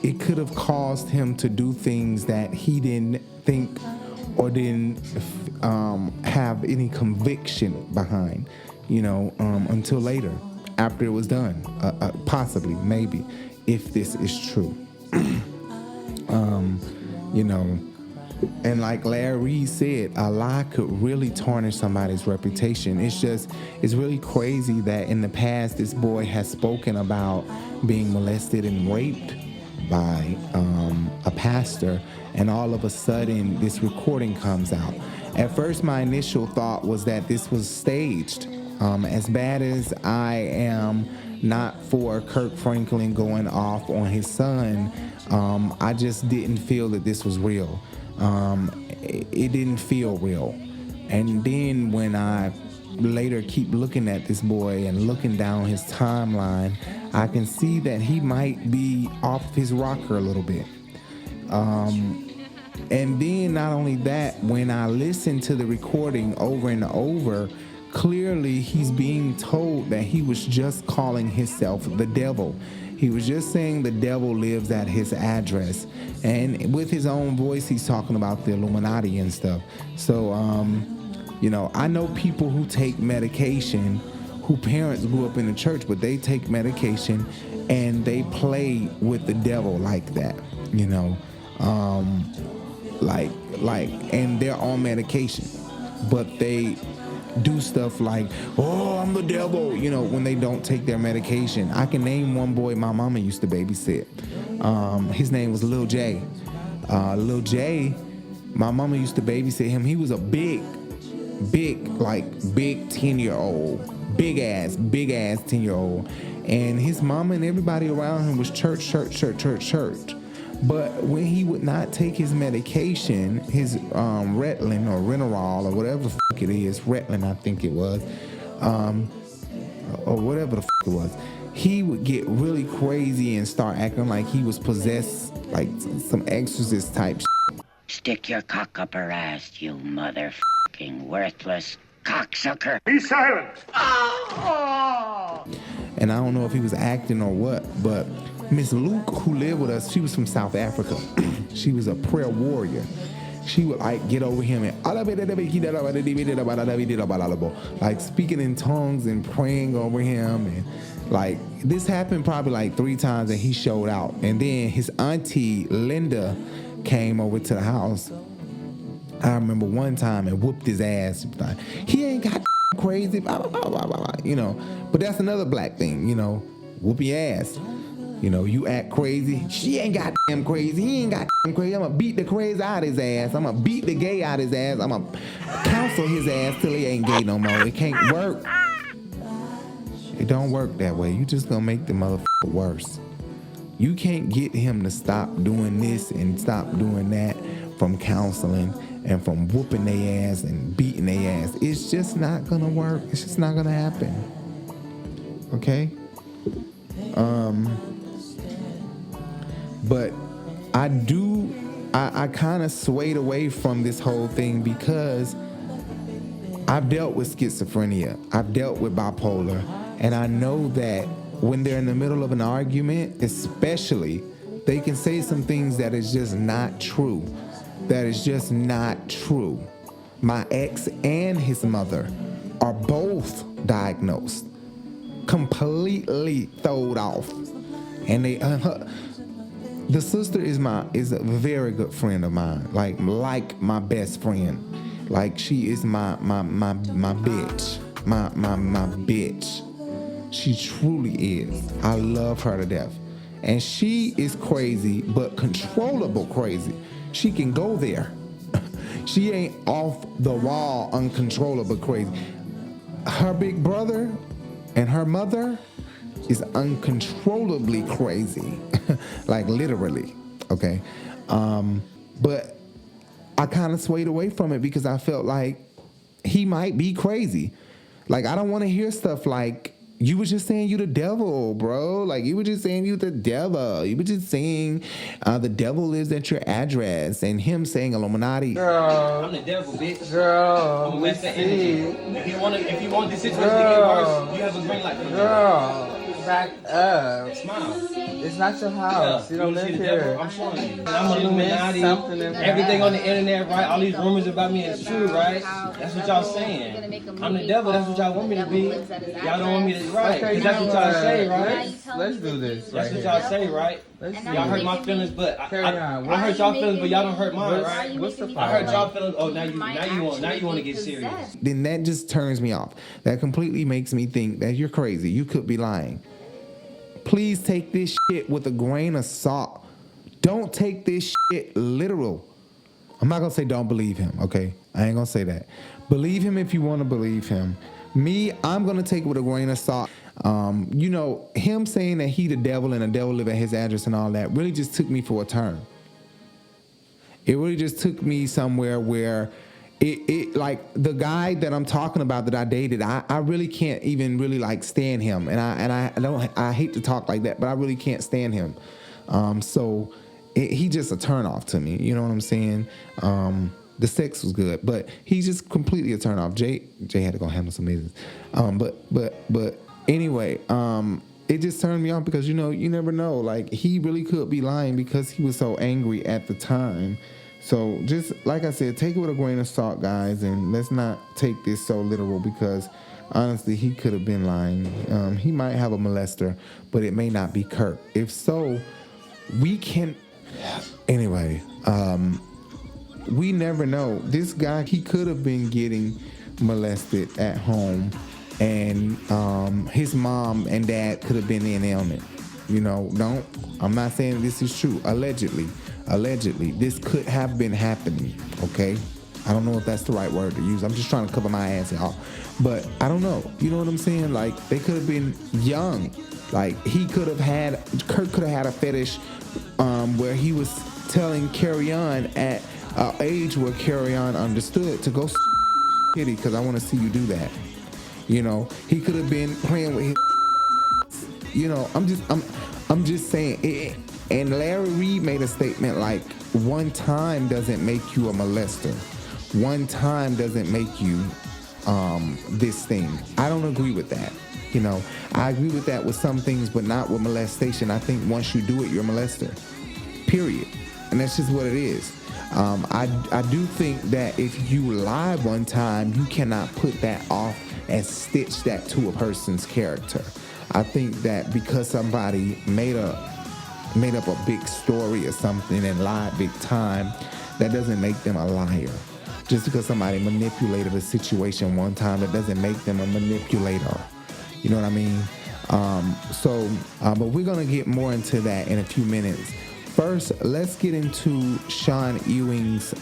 It could have caused him to do things that he didn't think or didn't have any conviction behind, until later, after it was done, possibly, maybe, if this is true. And like Larry Reid said, a lie could really tarnish somebody's reputation. It's really crazy that in the past this boy has spoken about being molested and raped by a pastor, and all of a sudden this recording comes out. At first my initial thought was that this was staged. As bad as I am not for Kirk Franklin going off on his son, I just didn't feel that this was real. It didn't feel real. And then when I later keep looking at this boy and looking down his timeline, I can see that he might be off his rocker a little bit. And then not only that, when I listen to the recording over and over, clearly he's being told that he was just calling himself the devil. He was just saying the devil lives at his address. And with his own voice, he's talking about the Illuminati and stuff. So, I know people who take medication, who parents grew up in the church, but they take medication and they play with the devil like that, and they're on medication, but they do stuff like, oh, I'm the devil, when they don't take their medication. I can name one boy my mama used to babysit. His name was Lil J. Lil J, my mama used to babysit him. He was a big 10-year-old, big ass 10-year-old. And his mama and everybody around him was church. But when he would not take his medication, his Ritalin or Renerol or whatever the fuck it is, Ritalin I think it was, or whatever the fuck it was, he would get really crazy and start acting like he was possessed, like some exorcist type shit. Stick your cock up her ass, you motherfucking worthless cocksucker. Be silent! And I don't know if he was acting or what, but Miss Luke, who lived with us, she was from South Africa. She was a prayer warrior. She would get over him and speaking in tongues and praying over him, and this happened probably 3 times, and he showed out. And then his auntie Linda came over to the house. I remember one time and whooped his ass. He ain't got crazy, blah, blah, blah, blah, blah, But that's another black thing, whoop your ass. You act crazy. She ain't goddamn crazy. He ain't goddamn crazy. I'm gonna beat the crazy out his ass. I'm gonna beat the gay out his ass. I'm gonna counsel his ass till he ain't gay no more. It can't work. It don't work that way. You just gonna make the motherfucker worse. You can't get him to stop doing this and stop doing that from counseling and from whooping their ass and beating their ass. It's just not gonna work. It's just not gonna happen. Okay? But I kind of swayed away from this whole thing because I've dealt with schizophrenia. I've dealt with bipolar. And I know that when they're in the middle of an argument, especially, they can say some things that is just not true. That is just not true. My ex and his mother are both diagnosed, completely thrown off. And the sister is a very good friend of mine, like my best friend. She is my bitch, my bitch. She truly is. I love her to death. And she is crazy, but controllable crazy. She can go there. She ain't off the wall, uncontrollable crazy. Her big brother and her mother is uncontrollably crazy. Literally. Okay. But I kind of swayed away from it because I felt like he might be crazy. I don't want to hear stuff like, you were just saying you the devil, bro. You were just saying you the devil. You were just saying the devil lives at your address, and him saying Illuminati. Girl, I'm the devil, bitch. Girl, I'm a master energy. If you want the situation to get worse, you have a green light. Girl, back up. Smile. It's not your house. Yeah, you don't live here. I'm showing you. I'm Illuminati. Everything on the internet, right? All these rumors about me is true, right? That's what y'all saying. I'm the devil. That's what y'all want me to be. Y'all don't want me to, right? Because that's what y'all say, right? Let's do this. That's what y'all say, right? Y'all hurt my feelings, but I hurt y'all feelings, but y'all don't hurt mine, right? What's the I hurt problem? y'all feelings. Oh, now you want to get serious. Then that just turns me off. That completely makes me think that you're crazy. You could be lying. Please take this shit with a grain of salt. Don't take this shit literal. I'm not going to say don't believe him, okay? I ain't going to say that. Believe him if you want to believe him. Me, I'm going to take it with a grain of salt. You know, him saying that he the devil and the devil live at his address and all that really just took me for a turn. It really just took me somewhere where it like the guy that I'm talking about that I dated, I really can't even really like stand him. And I hate to talk like that, but I really can't stand him. So he just a turn off to me. You know what I'm saying? The sex was good, but he's just completely a turn off. Jay had to go handle some business. But anyway, it just turned me off because, you know, you never know. Like, he really could be lying because he was so angry at the time. So just like I said, take it with a grain of salt, guys, and let's not take this so literal because honestly, he could have been lying. He might have a molester, but it may not be Kirk. If so, we can. Anyway, we never know. This guy, he could have been getting molested at home, and his mom and dad could have been in ailment. You know, I'm not saying this is true. Allegedly, this could have been happening, okay? I don't know if that's the right word to use. I'm just trying to cover my ass, y'all. But I don't know. You know what I'm saying? Like, they could have been young. Like, Kirk could have had a fetish where he was telling Kerrion at an age where Kerrion understood to go kitty because I want to see you do that. You know, he could have been playing with his. You know, I'm just saying it. And Larry Reid made a statement like, one time doesn't make you a molester. One time doesn't make you this thing. I don't agree with that. You know, I agree with that with some things, but not with molestation. I think once you do it, you're a molester. Period. And that's just what it is. I do think that if you lie one time, you cannot put that off and stitch that to a person's character. I think that because somebody made up a big story or something and lied big time, that doesn't make them a liar. Just because somebody manipulated a situation one time, it doesn't make them a manipulator. You know what I mean? But we're going to get more into that in a few minutes. First, let's get into Shawn Ewing's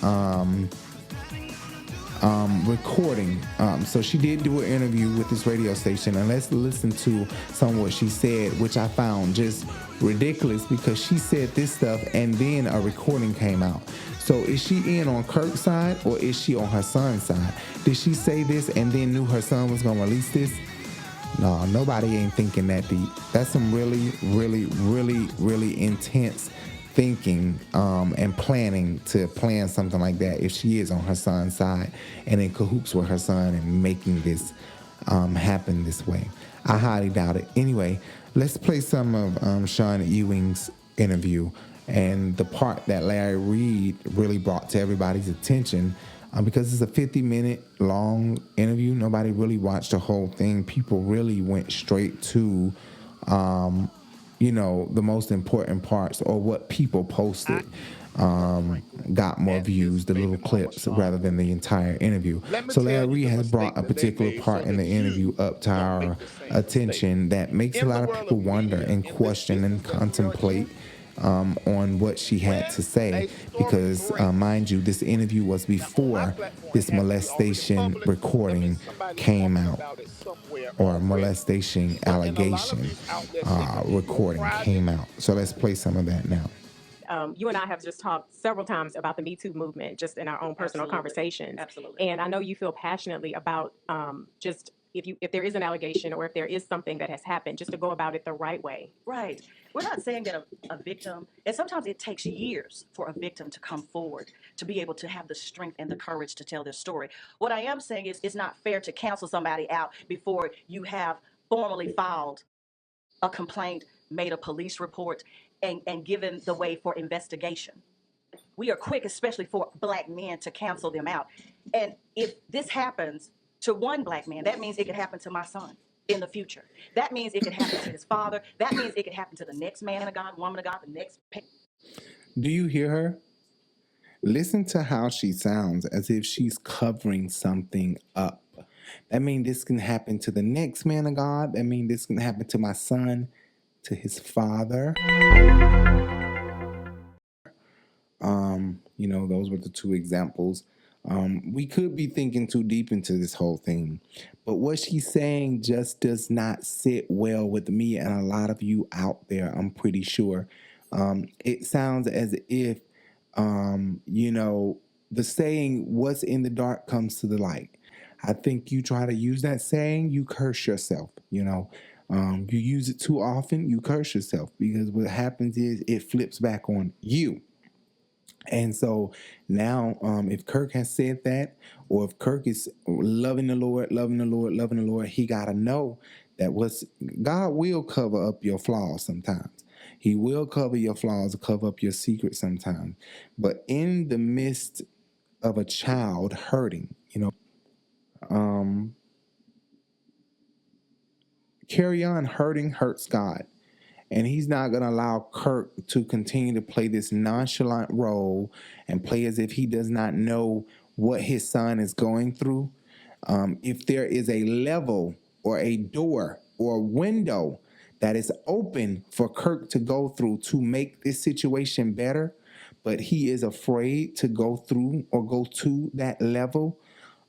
recording. So she did do an interview with this radio station, and let's listen to some of what she said, which I found just ridiculous because she said this stuff and then a recording came out. So is she in on Kirk's side or is she on her son's side? Did she say this and then knew her son was going to release this? No, nobody ain't thinking that deep. That's some really, really, really, really intense thinking and planning to plan something like that if she is on her son's side and in cahoots with her son and making this happen this way. I highly doubt it. Anyway, let's play some of Shawn Ewing's interview and the part that Larry Reid really brought to everybody's attention because it's a 50-minute long interview. Nobody really watched the whole thing. People really went straight to you know, the most important parts or what people posted got more views, the little clips, rather than the entire interview. So Larry Reid has brought a particular part in the interview up to our attention that makes a lot of people wonder and question and contemplate on what she had to say because, mind you, this interview was before this molestation recording came out, or molestation allegation recording came out. So let's play some of that now. You and I have just talked several times about the Me Too movement, just in our own personal conversations. Absolutely. And I know you feel passionately about just if there is an allegation or if there is something that has happened, just to go about it the right way. Right. We're not saying that a victim, and sometimes it takes years for a victim to come forward to be able to have the strength and the courage to tell their story. What I am saying is it's not fair to cancel somebody out before you have formally filed a complaint, made a police report, and given the way for investigation. We are quick, especially for black men, to cancel them out. And if this happens to one black man, that means it could happen to my son. in the future. That means it could happen to his father. That means it could happen to the next man of God, woman of God, the next. Do you hear her? Listen to how she sounds, as if she's covering something up. That means this can happen to the next man of God. That means this can happen to my son, to his father. Those were the two examples. We could be thinking too deep into this whole thing, but what she's saying just does not sit well with me and a lot of you out there, I'm pretty sure. It sounds as if, the saying, what's in the dark comes to the light. I think you try to use that saying, you curse yourself, you use it too often, you curse yourself, because what happens is it flips back on you. And so now, if Kirk has said that, or if Kirk is loving the Lord, he got to know that God will cover up your flaws sometimes. He will cover your flaws, cover up your secrets sometimes. But in the midst of a child hurting, Kerrion hurting hurts God. And he's not going to allow Kirk to continue to play this nonchalant role and play as if he does not know what his son is going through. If there is a level or a door or a window that is open for Kirk to go through to make this situation better, but he is afraid to go through or go to that level,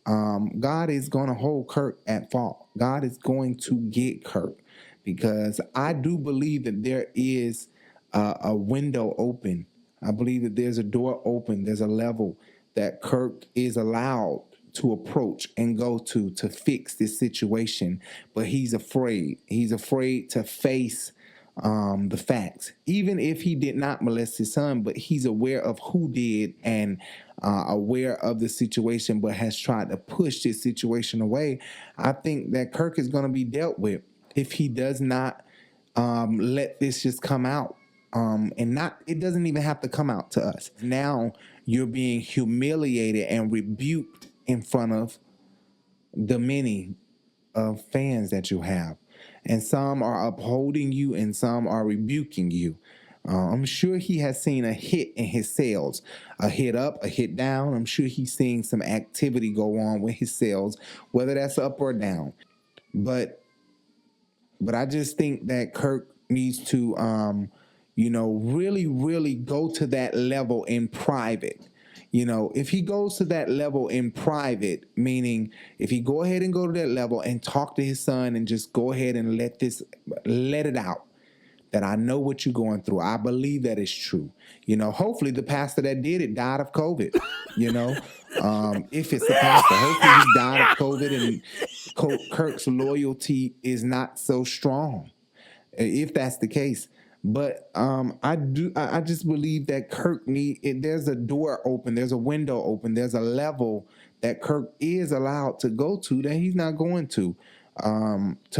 God is going to hold Kirk at fault. God is going to get Kirk. Because I do believe that there is a window open. I believe that there's a door open. There's a level that Kirk is allowed to approach and go to fix this situation. But he's afraid. He's afraid to face the facts. Even if he did not molest his son, but he's aware of who did and aware of the situation, but has tried to push this situation away. I think that Kirk is going to be dealt with if he does not let this just come out. It doesn't even have to come out to us. Now you're being humiliated and rebuked in front of the many fans that you have. And some are upholding you and some are rebuking you. I'm sure he has seen a hit in his sales, a hit up, a hit down. I'm sure he's seeing some activity go on with his sales, whether that's up or down. But I just think that Kirk needs to, really, really go to that level in private. If he goes to that level in private, meaning if he go ahead and go to that level and talk to his son and just go ahead and let it out, that I know what you're going through. I believe that is true. Hopefully the pastor that did it died of COVID, if it's the pastor, hopefully he died of COVID and Kirk's loyalty is not so strong, if that's the case. But I just believe that Kirk there's a door open, there's a window open, there's a level that Kirk is allowed to go to that he's not going to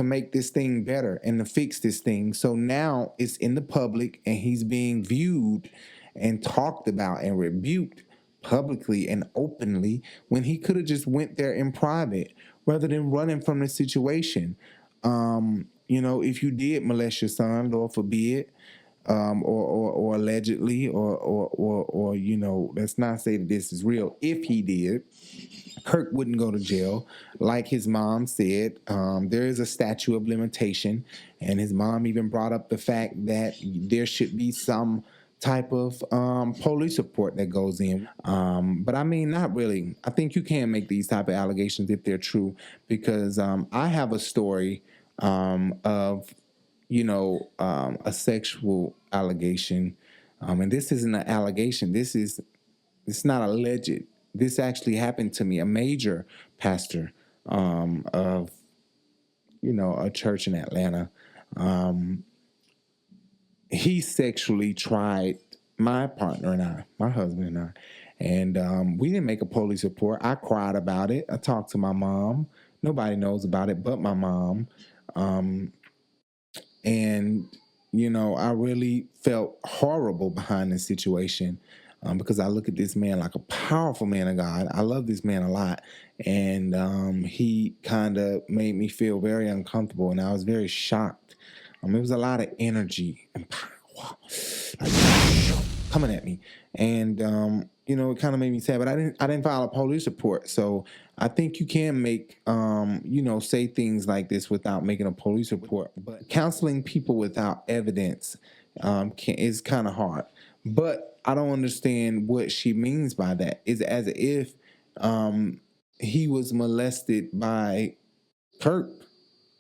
make this thing better and to fix this thing. So now it's in the public and he's being viewed and talked about and rebuked publicly and openly when he could have just went there in private rather than running from the situation. If you did molest your son, Lord forbid, or allegedly, or let's not say that this is real. If he did, Kirk wouldn't go to jail. Like his mom said, there is a statute of limitation, and his mom even brought up the fact that there should be some type of police report that goes in. But I mean, not really. I think you can make these type of allegations if they're true, because I have a story of a sexual allegation, and this isn't an allegation. It's not alleged. This actually happened to me. A major pastor of a church in Atlanta, he sexually tried my partner and I, my husband and I, and we didn't make a police report. I cried about it. I talked to my mom. Nobody knows about it but my mom. And I really felt horrible behind the situation. because I look at this man like a powerful man of God. I love this man a lot. And he kind of made me feel very uncomfortable, and I was very shocked. It was a lot of energy and power coming at me. And, it kind of made me sad, but I didn't file a police report. So I think you can make, say things like this without making a police report. But counseling people without evidence is kind of hard. But I don't understand what she means by that. It's as if he was molested by Kirk,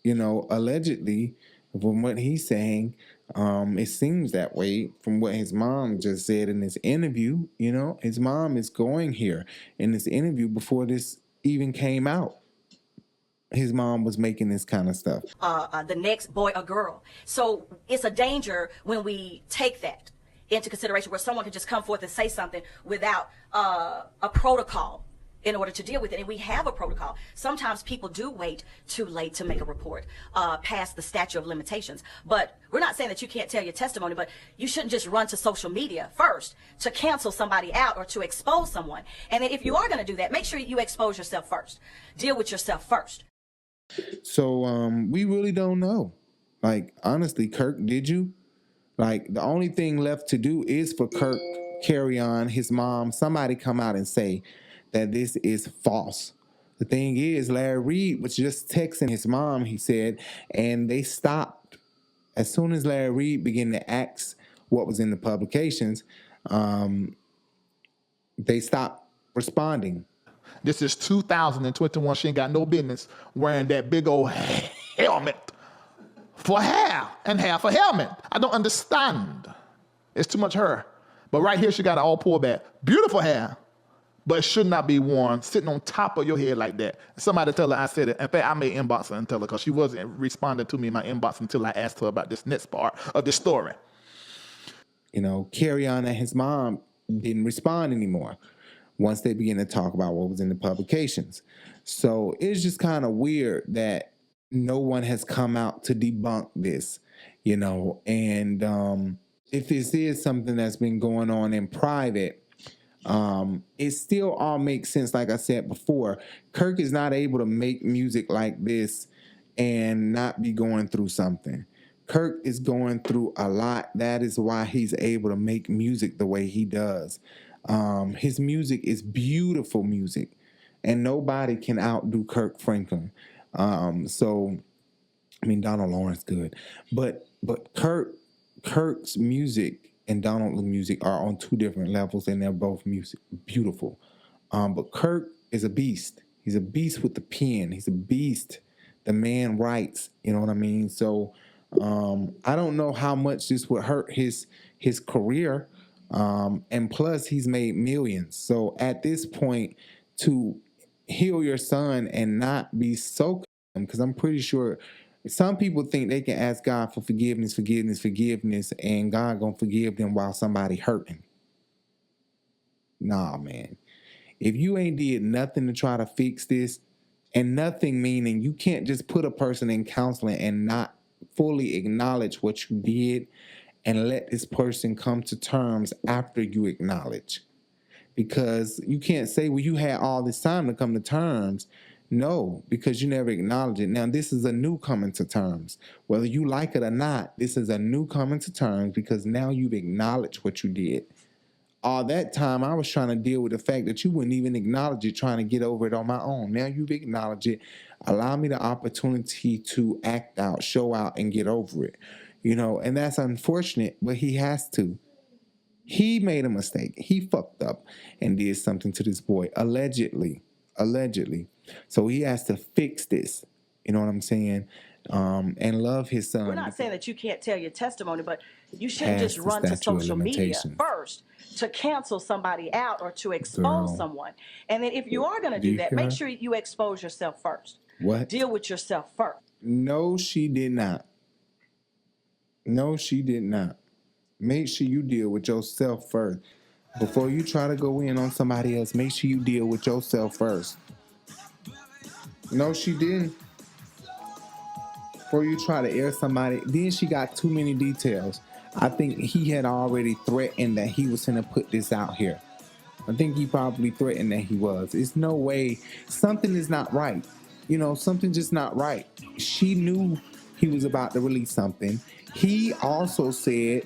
allegedly, from what he's saying. It seems that way from what his mom just said in this interview. His mom is going here in this interview before this even came out. His mom was making this kind of stuff. The next boy or girl. So it's a danger when we take that into consideration, where someone can just come forth and say something without a protocol in order to deal with it. And we have a protocol. Sometimes people do wait too late to make a report, past the statute of limitations. But we're not saying that you can't tell your testimony, but you shouldn't just run to social media first to cancel somebody out or to expose someone. And then if you are going to do that, make sure you expose yourself first. Deal with yourself first. So we really don't know. Like, honestly, Kirk, did you? Like, the only thing left to do is for Kirk, Kerrion, his mom, somebody come out and say that this is false. The thing is, Larry Reid was just texting his mom, he said, and they stopped. As soon as Larry Reid began to ask what was in the publications, they stopped responding. This is 2021. She ain't got no business wearing that big old helmet for hair and hair for helmet. I don't understand. It's too much hair. But right here, she got it all pulled back. Beautiful hair. But it should not be worn sitting on top of your head like that. Somebody tell her I said it. In fact, I may inbox her and tell her, because she wasn't responding to me in my inbox until I asked her about this next part of the story. Kerrion and his mom didn't respond anymore once they began to talk about what was in the publications. So it's just kind of weird that no one has come out to debunk this, and if this is something that's been going on in private, it still all makes sense. Like I said before, Kirk is not able to make music like this and not be going through something. Kirk is going through a lot. That is why he's able to make music the way he does. His music is beautiful music, and nobody can outdo Kirk Franklin. Donald Lawrence good, but Kirk's music and Donald's music are on two different levels, and they're both beautiful. But Kirk is a beast. He's a beast with the pen. He's a beast. The man writes. You know what I mean? So I don't know how much this would hurt his career. And plus, he's made millions. So at this point, to heal your son and not be so, because I'm pretty sure some people think they can ask God for forgiveness, and God gonna forgive them while somebody hurting. Nah, man. If you ain't did nothing to try to fix this, and nothing meaning you can't just put a person in counseling and not fully acknowledge what you did and let this person come to terms after you acknowledge. Because you can't say, well, you had all this time to come to terms. No, because you never acknowledge it. Now, this is a new coming to terms. Whether you like it or not, this is a new coming to terms because now you've acknowledged what you did. All that time, I was trying to deal with the fact that you wouldn't even acknowledge it, trying to get over it on my own. Now you've acknowledged it. Allow me the opportunity to act out, show out, and get over it. And that's unfortunate, but he has to. He made a mistake. He fucked up and did something to this boy, allegedly. So he has to fix this. You know what I'm saying? And love his son. We're not saying that you can't tell your testimony, but you shouldn't just run to social media first to cancel somebody out or to expose someone. And then if you are going to do that, make sure you expose yourself first. What? Deal with yourself first. No, she did not. Make sure you deal with yourself first. Before you try to go in on somebody else, make sure you deal with yourself first. No, she didn't. before you try to air somebody, then she got too many details. I think he had already threatened that he was going to put this out here. I think he probably threatened that he was. It's no way. Something is not right. Something just not right. She knew he was about to release something. He also said,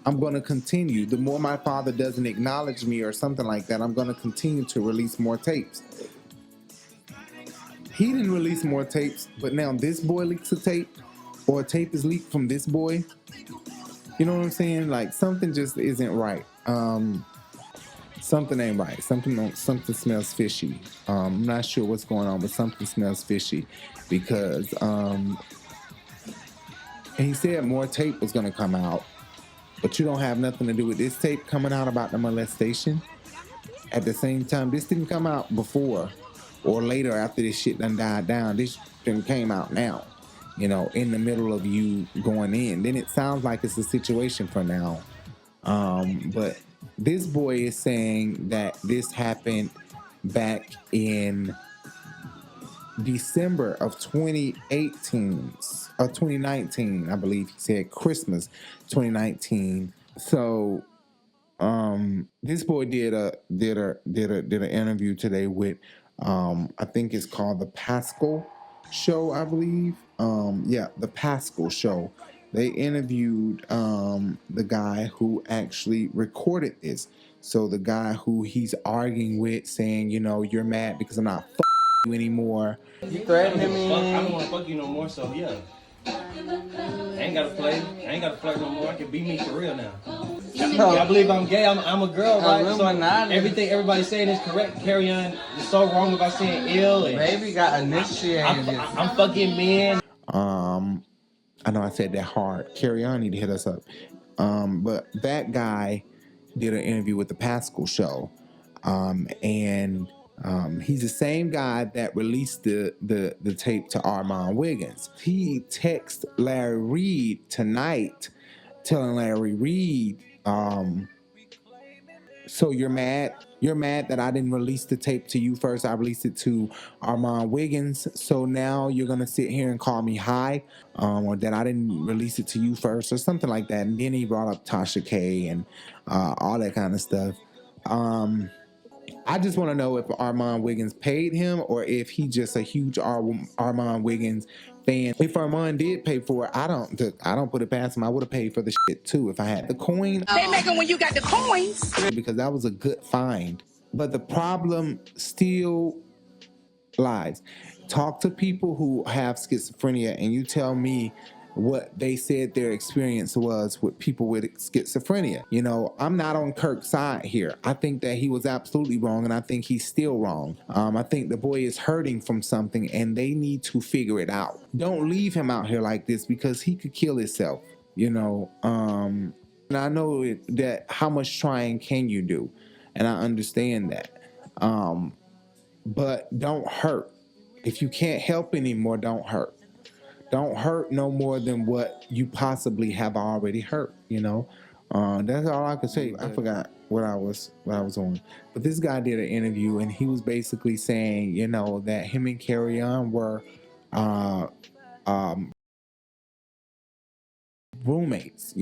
I'm going to continue. The more my father doesn't acknowledge me or something like that, I'm going to continue to release more tapes. He didn't release more tapes, but now this boy leaks a tape, or a tape is leaked from this boy. You know what I'm saying? Like, something just isn't right. Something ain't right. Something smells fishy. I'm not sure what's going on, but something smells fishy because and he said more tape was going to come out, but you don't have nothing to do with this tape coming out about the molestation. At the same time, this didn't come out before or later after this shit done died down. This thing came out now, in the middle of you going in. Then it sounds like it's a situation for now. But this boy is saying that this happened back in December of 2018 or 2019, I believe he said, Christmas 2019. So this boy did an interview today with I think it's called the Pascal Show, I believe. The Pascal Show. They interviewed the guy who actually recorded this. So the guy who he's arguing with, saying, you're mad because I'm not you anymore. You threatening me? I don't want to fuck you no more, so yeah. I ain't got to play. I ain't got to flirt no more. I can be me for real now. I believe I'm gay. I'm a girl, right? So everything everybody's saying is correct. Kerrion is so wrong about saying ill. And Baby got initiated. I'm fucking men. I know I said that hard. Kerrion need to hit us up. But that guy did an interview with the Pascal Show. And he's the same guy that released the tape to Armand Wiggins. He texted Larry Reid tonight, telling Larry Reid, so you're mad? You're mad that I didn't release the tape to you first. I released it to Armand Wiggins. So now you're going to sit here and call me high, or that I didn't release it to you first, or something like that. And then he brought up Tasha K and all that kind of stuff. I just want to know if Armand Wiggins paid him or if he just a huge Armand Wiggins fan. If Armand did pay for it, I don't put it past him. I would have paid for the shit too if I had the coin. They make it when you got the coins. Because that was a good find. But the problem still lies. Talk to people who have schizophrenia and you tell me what they said their experience was with people with schizophrenia. I'm not on Kirk's side here. I think that he was absolutely wrong, and I think he's still wrong. I think the boy is hurting from something, and they need to figure it out. Don't leave him out here like this because he could kill himself, And I know that how much trying can you do, and I understand that. But don't hurt. If you can't help anymore, don't hurt. Don't hurt no more than what you possibly have already hurt, That's all I could say. I forgot what I was on. But this guy did an interview, and he was basically saying, that him and Kerrion were roommates,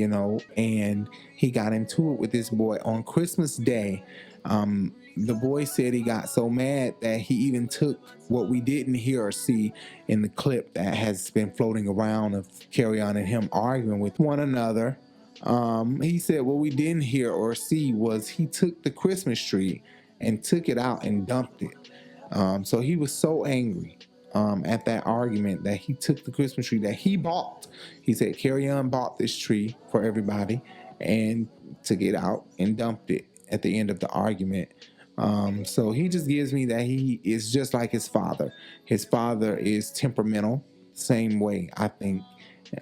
and he got into it with this boy on Christmas Day. The boy said he got so mad that he even took what we didn't hear or see in the clip that has been floating around of Kerrion and him arguing with one another. He said what we didn't hear or see was he took the Christmas tree and took it out and dumped it. So he was so angry at that argument that he took the Christmas tree that he bought. He said Kerrion bought this tree for everybody and took it out and dumped it at the end of the argument. So he just gives me that he is just like his father. His father is temperamental, same way, I think,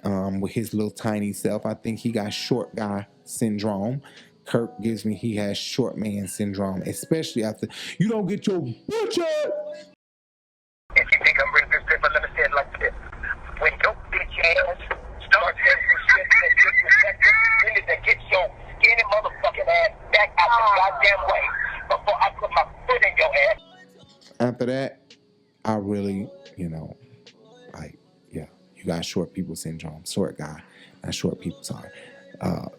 with his little tiny self. I think he got short guy syndrome. Kirk gives me he has short man syndrome, especially after you don't get your bitch out. If you think I'm bringing this paper, let me say it like this. When your bitch ass starts you need to get your skinny motherfucking ass back out the goddamn way before I put my foot in your ass. After that, I really, you got short people syndrome. Short guy, not short people. Sorry,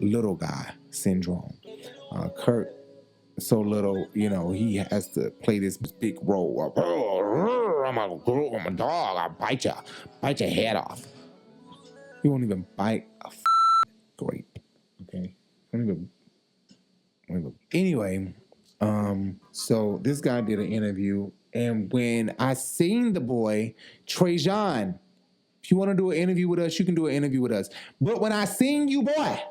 little guy syndrome. Kirk, so little, you know, he has to play this big role of, I'm a dog. I'll bite your head off. He won't even bite a grape. Okay, anyway, so this guy did an interview, and when I seen the boy Trajan, if you want to do an interview with us, you can do an interview with us. But when I seen you, boy,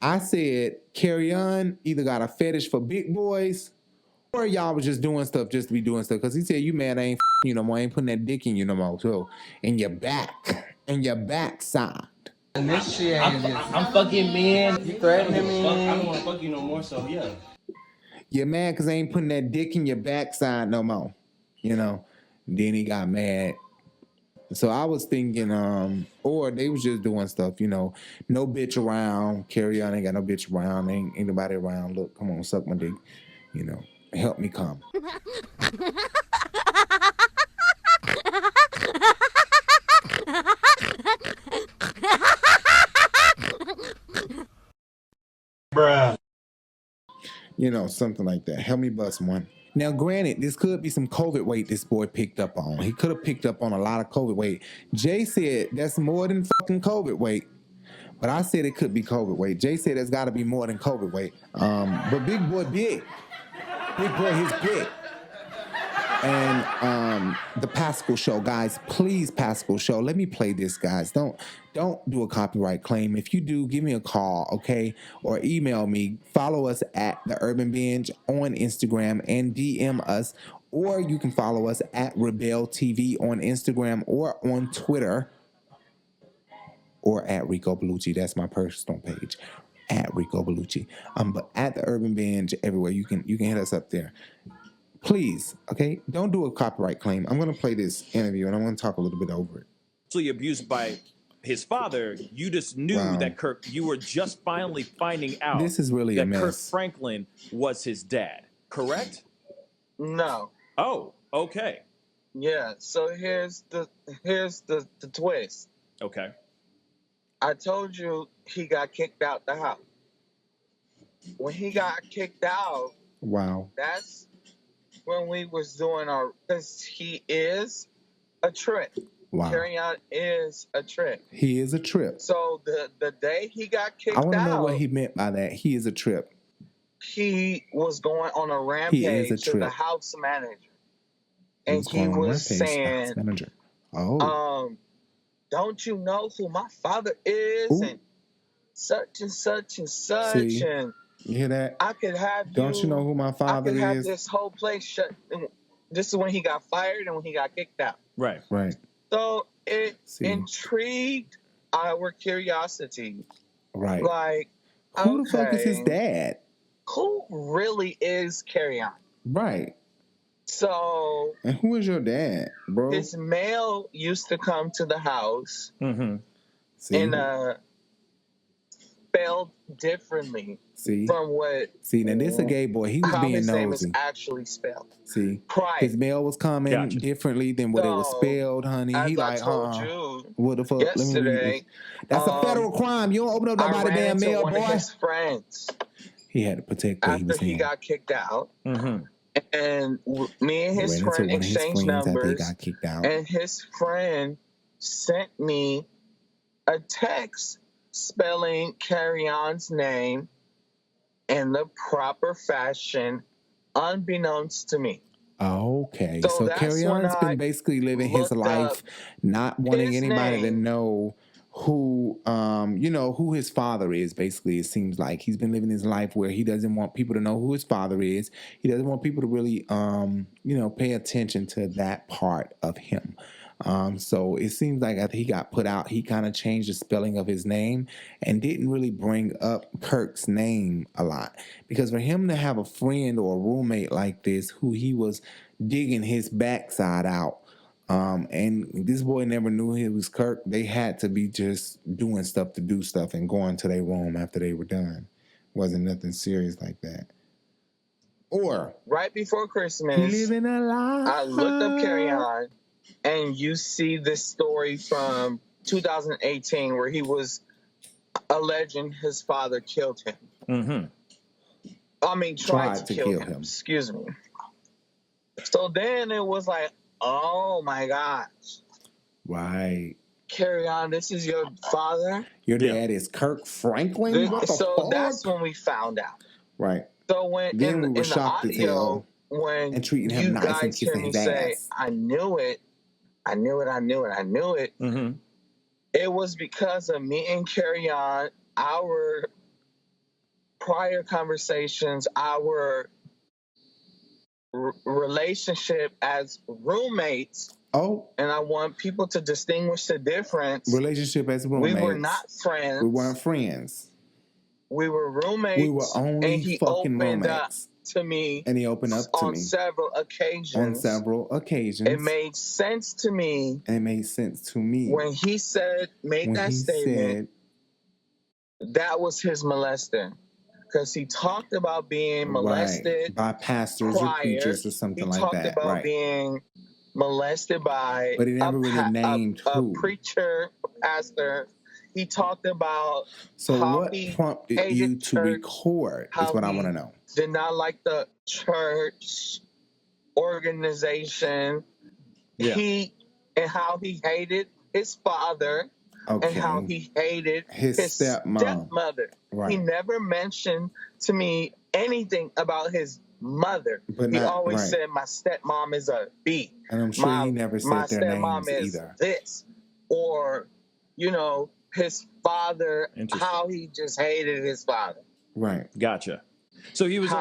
I said, Kerrion either got a fetish for big boys or y'all was just doing stuff just to be doing stuff. Because he said, you mad I ain't you no more. I ain't putting that dick in you no more. So, in your backside. I'm fucking men. You threatening me? I don't want to fuck you no more, so yeah. You're mad because I ain't putting that dick in your backside no more. You know? Then he got mad. So I was thinking, or they was just doing stuff, you know, no bitch around. Kerrion ain't got no bitch around. Ain't nobody around. Look, come on, suck my dick. You know, help me come. Bruh. You know, something like that. Help me bust one. Now, granted, this could be some COVID weight this boy picked up on. He could have picked up on a lot of COVID weight. Jay said that's more than fucking COVID weight. But I said it could be COVID weight. Jay said there's got to be more than COVID weight. But big boy big. Big boy, he's big. And the Pascal Show, guys, please, Pascal Show, let me play this, guys. Don't do a copyright claim. If you do, give me a call, okay? Or email me. Follow us at The Urban Binge on Instagram and DM us. Or you can follow us at RiBelTV on Instagram or on Twitter. Or at Rico Bellucci. That's my personal page. At Rico Bellucci. But at The Urban Binge everywhere. You can hit us up there. Please, okay? Don't do a copyright claim. I'm going to play this interview, and I'm going to talk a little bit over it. Abused by his father, you just knew that Kirk, you were just finally finding out this is really that a mess. Kirk Franklin was his dad, correct? No. Oh, okay. Yeah, so here's the twist. Okay. I told you he got kicked out the house. When he got kicked out, wow, that's when we was doing our, because he is a trip. Wow. Kerrion is a trip. He is a trip. So the day he got kicked out, I want to know what he meant by that. He is a trip. He was going on a rampage to the house manager. And he was saying, don't you know who my father is? Ooh. And such and such and such. See, and you hear that? I could have Don't you know who my father I could have is? this whole place shut. This is when he got fired and when he got kicked out. Right. Right. So it intrigued our curiosity. Right. Like, who the fuck is his dad? Who really is Kerrion? Right. So. And who is your dad, bro? His mail used to come to the house in spelled differently from what. See, now this a gay boy. He was how being his nosy. name is actually spelled. See, Right. his mail was coming differently than what it was spelled, honey. As He I like, told you what the fuck? Let me read yesterday, this. That's a federal crime. You don't open up nobody damn mail, one boy. of his friends He had to protect what he was after he in. got kicked out. And me and his Ran into friend one of his exchanged friends after he numbers. got kicked out. And his friend sent me a text spelling Kerrion's name in the proper fashion, unbeknownst to me. Okay, So so that's Kerrion's when I been basically living his looked life, up not wanting his anybody to name. know who, you know, who his father is. Basically, it seems like he's been living his life where he doesn't want people to know who his father is. He doesn't want people to really, you know, pay attention to that part of him. So it seems like after he got put out, he kind of changed the spelling of his name and didn't really bring up Kirk's name a lot. Because for him to have a friend or a roommate like this who he was digging his backside out, and this boy never knew he was Kirk, they had to be just doing stuff to do stuff and going to their room after they were done. Wasn't nothing serious like that. Or Right before Christmas, living a lie. I looked up Kerrion and you see this story from 2018 where he was alleging his father killed him. Mm-hmm. I mean, tried to kill him. Excuse me. So then it was like, oh my gosh. Right. Kerrion, this is your father? Your dad is Kirk Franklin? What the fuck? That's when we found out. Right. So when Then we in were the shocked as audio, hell when and treating him you nice and guys hear kissing me his say, ass. I knew it, Mm-hmm. it was because of me and Kerrion, our prior conversations, our relationship as roommates. Oh. And I want people to distinguish the difference. Relationship as roommates. We were not friends. We weren't friends. We were roommates. We were only and he fucking opened roommates. up to me. And he opened up to on me. several occasions. It made sense to me. It made sense to me. When he made that statement, that was his molester. Because he talked about being molested by pastors or preachers or something like that. He talked about being molested by but he never really named a preacher, pastor. He talked about how what he prompted hated you to church, record is what I want to know. Did not like the church organization. Yeah. And how he hated his father. Okay. And how he hated his stepmother. Right. He never mentioned to me anything about his mother. He always said, my stepmom is a B. And I'm sure he never said their names is either. This. Or, his father, how he just hated his father. Right. Gotcha. So he was...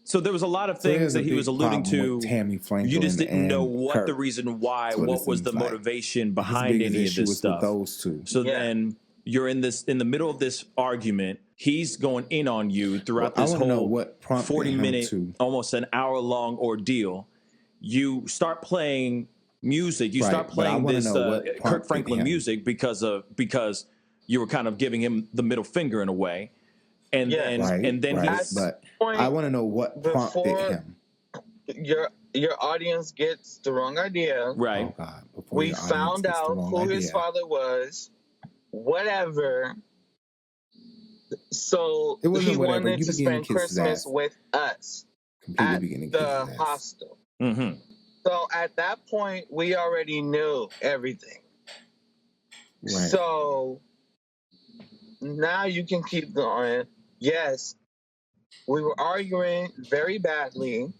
So there was a lot of things that he was alluding to. Tammy Franklin, you just didn't know what Kirk. the reason why, what was the motivation His behind biggest any of issue this was stuff. with those two. So then you're in the middle of this argument. He's going in on you throughout this whole 40-minute, almost an hour-long ordeal. You start playing music. You start playing this Kirk Franklin music because you were kind of giving him the middle finger in a way. And then but I want to know what prompted him. Your audience gets the wrong idea. Right. Oh God. We found out who his father was. Whatever. So he wanted to spend Christmas with us at the hostel. Mm-hmm. So at that point, we already knew everything. Right. So now you can keep going. Yes, we were arguing very badly.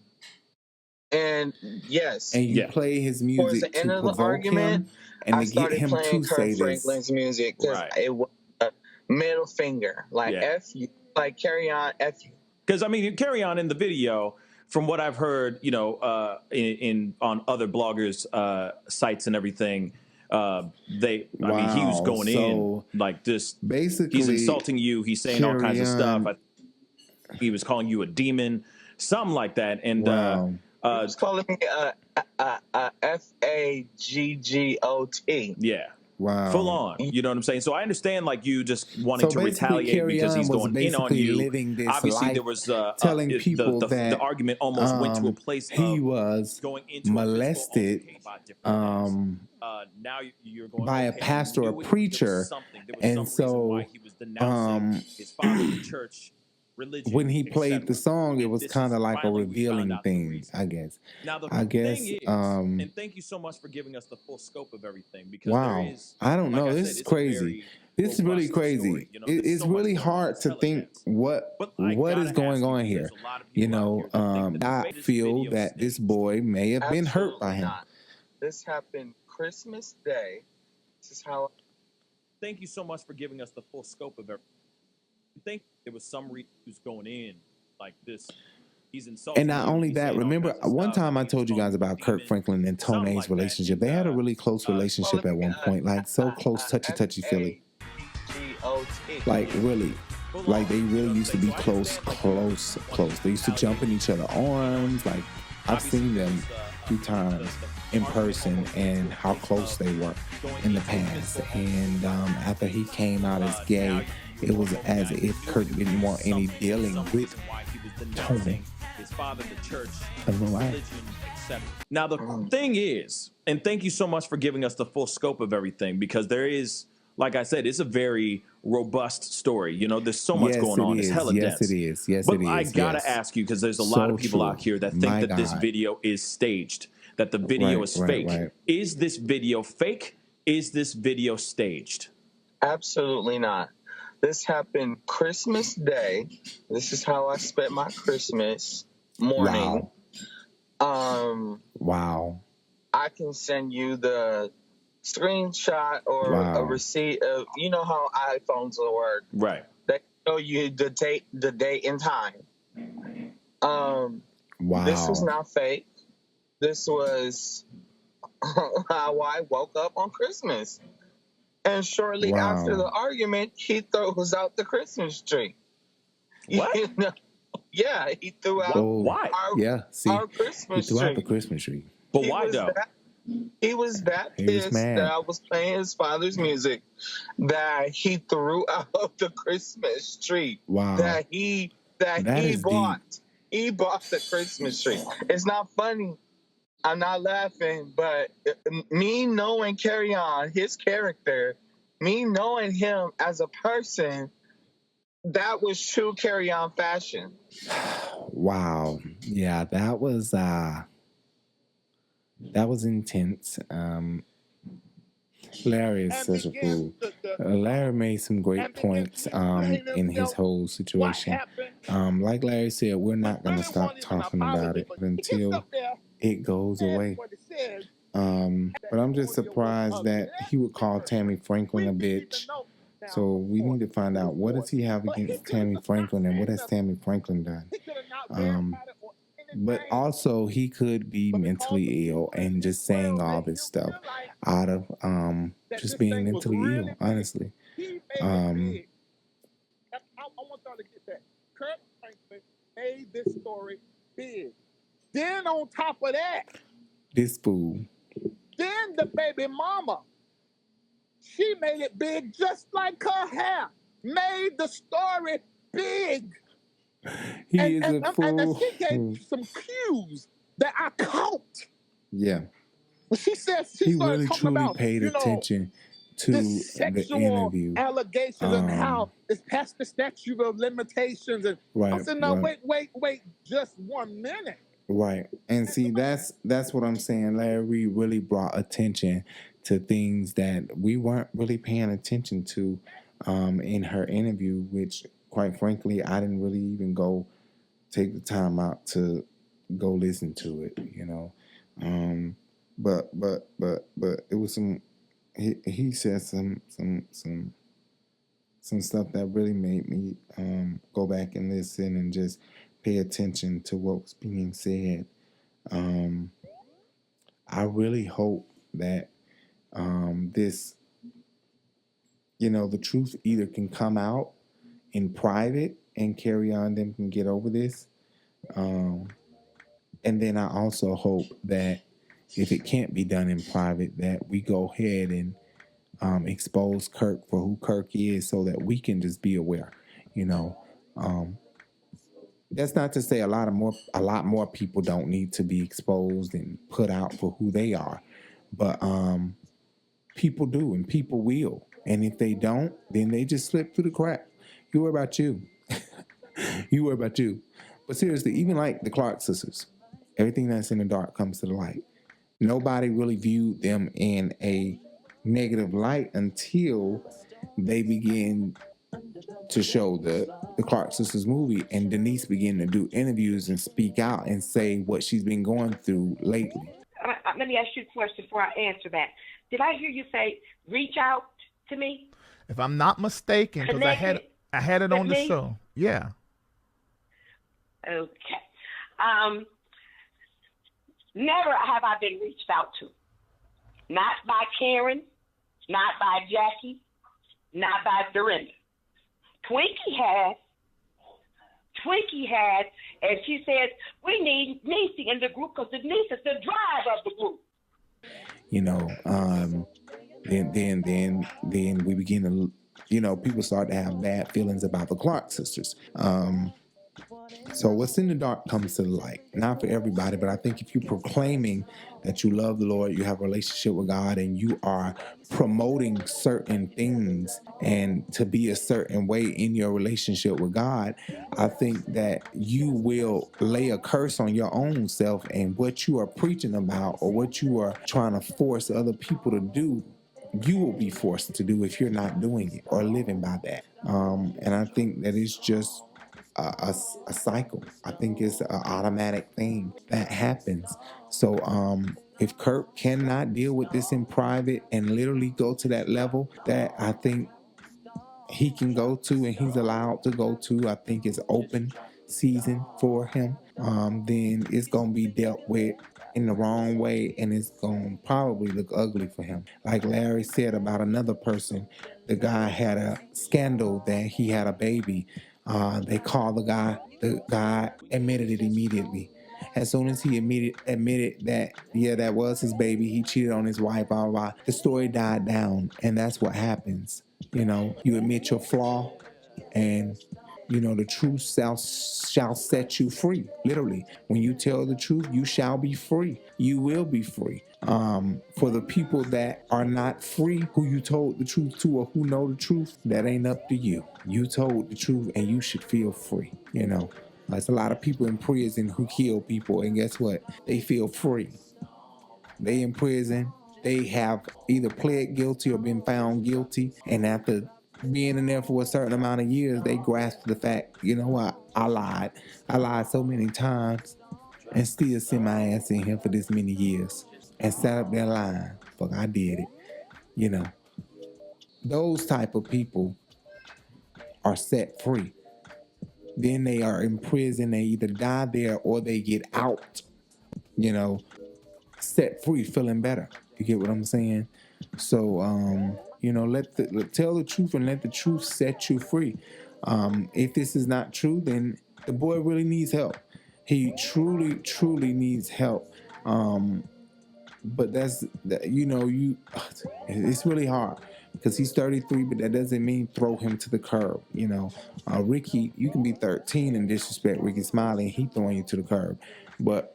And yes. And you play his music to provoke him and to get him to say this. Franklin's music because it was a middle finger. Like, F you. Like, Kerrion, F you. Because, I mean, Kerrion in the video, from what I've heard, on other bloggers' sites and everything, I mean, he was going in like this. Basically, he's insulting you. He's saying all kinds of stuff. He was calling you a demon, something like that. And he was calling me a FAGGOT. Yeah. Wow. Full on. You know what I'm saying? So I understand like you just wanting to retaliate because he's going in on you. Obviously there was telling people that the argument almost went to a place he was molested now you're going by a pastor or preacher, and so his father's church religion, when he played the song, it was kind of like a revealing thing, I guess. Now, the thing is, and thank you so much for giving us the full scope of everything. Because wow, I don't know. This is crazy. This is really crazy. It's really hard to think what is going on here. I feel that this boy may have been hurt by him. This happened Christmas Day. This is how. Thank you so much for giving us the full scope of everything. I think there was some reason who's going in like this. He's insulting. And not only that, remember one time I told you guys about Kirk Franklin and Tone's relationship. They had a really close relationship at one point, like so close, touchy feely. Like really, like they really used to be close. They used to jump in each other's arms. Like I've seen them a few times in person and how close they were in the past. And after he came out as gay, it was as if Kirk didn't want any dealing with Tony. his father, the church, Of the life. religion, etc. Now, the thing is, and thank you so much for giving us the full scope of everything, because there is, like I said, it's a very robust story. You know, there's so much going on. It's hella yes, dense. it is. Yes, but it is. I gotta yes. ask you, because there's a So lot of people true. out here that think My that this God. video is staged, that the video Right, is right, fake. right. Is this video fake? Is this video staged? Absolutely not. This happened Christmas Day. This is how I spent my Christmas morning. Wow. I can send you the screenshot or Wow. a receipt of, you know how iPhones will work. Right. They show you the date and time. Wow. This was not fake. This was how I woke up on Christmas. And shortly Wow. after the argument, he throws out the Christmas tree. What? You know? Yeah, he threw out Why? our He Christmas threw out tree. the Christmas tree. But He why was though? He was that He was pissed mad. that I was playing his father's music that he threw out the Christmas tree. Wow. That he That is bought. He bought the Christmas tree. It's not funny. I'm not laughing, but me knowing Kerrion, his character, me knowing him as a person, that was true Kerrion fashion. Wow. Yeah, that was intense. Larry is such a fool. Larry made some great points in his whole situation. Like Larry said, we're not going to stop talking about it until it goes away. But I'm just surprised that he would call Tammy Franklin a bitch. So we need to find out, what does he have against Tammy Franklin, and what has Tammy Franklin done? But also, he could be mentally ill and just saying all this stuff out of just being mentally ill, honestly. I want y'all to get that. Kirk Franklin made this story big. Then on top of that, This fool. then the baby mama, she made it big just like her hair. Made the story big. He is a fool. And she gave some cues that I caught. Yeah. When she said, she He started really talking truly about, paid attention to the the sexual interview. allegations and how it's past the statute of limitations. And I Right, said, no, right. wait, just 1 minute. Right. And see, that's what I'm saying. Larry really brought attention to things that we weren't really paying attention to in her interview, which, quite frankly, I didn't really even go take the time out to go listen to it, you know. But it was some, he said some stuff that really made me go back and listen and just pay attention to what was being said. I really hope that this, you know, the truth either can come out in private and Kerrion them can get over this. And then I also hope that if it can't be done in private, that we go ahead and expose Kirk for who Kirk is, so that we can just be aware, you know. That's not to say a lot more people don't need to be exposed and put out for who they are, but people do, and people will. And if they don't, then they just slip through the crack. You worry about you. You worry about you. But seriously, even like the Clark sisters, everything that's in the dark comes to the light. Nobody really viewed them in a negative light until they begin to show the Clark sisters movie, and Denise began to do interviews and speak out and say what she's been going through lately. Let me ask you a question before I answer that. Did I hear you say reach out to me? If I'm not mistaken, because I had it on the show. Yeah. Okay. Never have I been reached out to. Not by Karen, not by Jackie, not by Dorinda. Twinkie had, and she said, we need Niecy in the group because Denise is the driver of the group. You know, then we begin to, you know, people start to have bad feelings about the Clark sisters. So what's in the dark comes to the light. Not for everybody, but I think if you're proclaiming that you love the Lord, you have a relationship with God, and you are promoting certain things and to be a certain way in your relationship with God, I think that you will lay a curse on your own self, and what you are preaching about or what you are trying to force other people to do, you will be forced to do if you're not doing it or living by that. And I think that it's just a cycle. I think it's an automatic thing that happens. So if Kirk cannot deal with this in private and literally go to that level that I think he can go to and he's allowed to go to, I think it's open season for him, then it's going to be dealt with in the wrong way, and it's going to probably look ugly for him. Like Larry said about another person, the guy had a scandal that he had a baby. They called the guy admitted it immediately. As soon as he admitted that, yeah, that was his baby, he cheated on his wife, blah, blah, blah, the story died down. And that's what happens. You know, you admit your flaw, and you know, the truth shall set you free. Literally, when you tell the truth, you shall be free. You will be free. For the people that are not free, who you told the truth to or who know the truth, that ain't up to you. You told the truth and you should feel free. You know, there's a lot of people in prison who kill people, and guess what? They feel free. They in prison. They have either pled guilty or been found guilty, and after being in there for a certain amount of years, they grasp the fact, you know what, I lied so many times and still send my ass in here for this many years and sat up there lying. Fuck, I did it. You know, those type of people are set free. Then they are in prison. They either die there or they get out, you know, set free, feeling better. You get what I'm saying? So, you know, tell the truth and let the truth set you free. If this is not true, then the boy really needs help. He truly, truly needs help. But it's really hard because he's 33, but that doesn't mean throw him to the curb. You know, Rickey, you can be 13 and disrespect Rickey Smiley, and he throwing you to the curb. But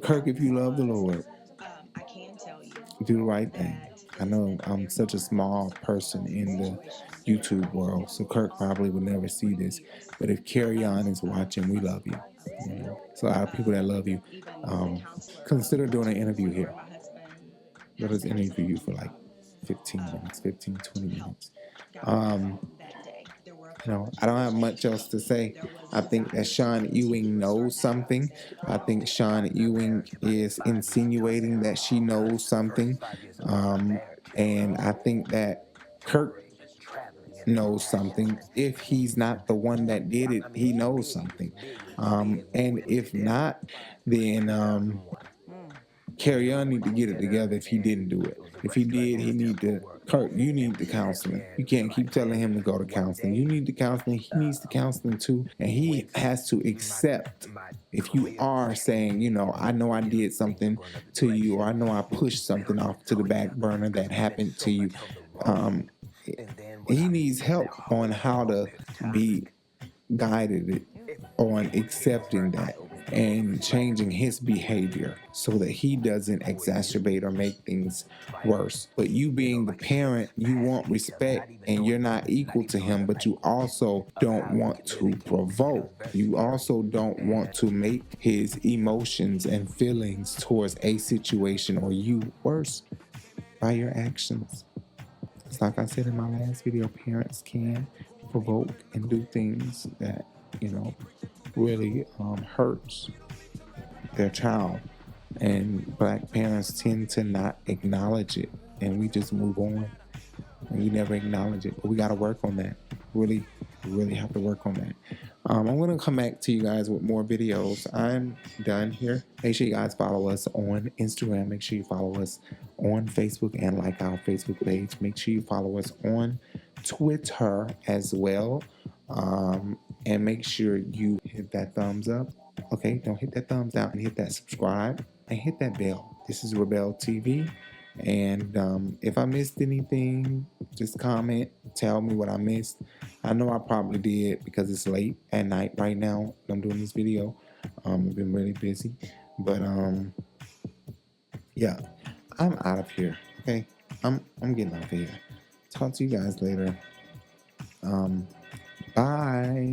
Kirk, if you love the Lord, do the right thing. I know I'm such a small person in the YouTube world, so Kirk probably would never see this. But if Kerrion is watching, we love you. You know, it's a lot of people that love you. Consider doing an interview here. Let us interview you for like 15 minutes, 15, 20 minutes. You know, I don't have much else to say. I think that Shawn Ewing knows something. I think Shawn Ewing is insinuating that she knows something. And I think that Kirk knows something. If he's not the one that did it, he knows something. And if not, then Kerrion need to get it together if he didn't do it. If he did, Kirk, you need the counseling. You can't keep telling him to go to counseling. You need the counseling. He needs the counseling too. And he has to accept, if you are saying, you know I did something to you, or I know I pushed something off to the back burner that happened to you. He needs help on how to be guided on accepting that and changing his behavior so that he doesn't exacerbate or make things worse. But you being the parent, you want respect and you're not equal to him, but you also don't want to provoke. You also don't want to make his emotions and feelings towards a situation or you worse by your actions. It's like I said in my last video, parents can provoke and do things that, you know, really hurts their child, and black parents tend to not acknowledge it, and we just move on and we never acknowledge it. But we got to work on that. Really have to work on that. I'm going to come back to you guys with more videos. I'm done here. Make sure you guys follow us on Instagram. Make sure you follow us on Facebook and like our Facebook page. Make sure you follow us on Twitter as well. And make sure you hit that thumbs up. Okay, don't hit that thumbs down, and hit that subscribe and hit that bell. This is RiBelTV. And if I missed anything, just comment tell me what I missed. I know I probably did because it's late at night right now. I'm doing this video. I've been really busy, but yeah, I'm out of here. Okay, I'm getting out of here. Talk to you guys later. Bye.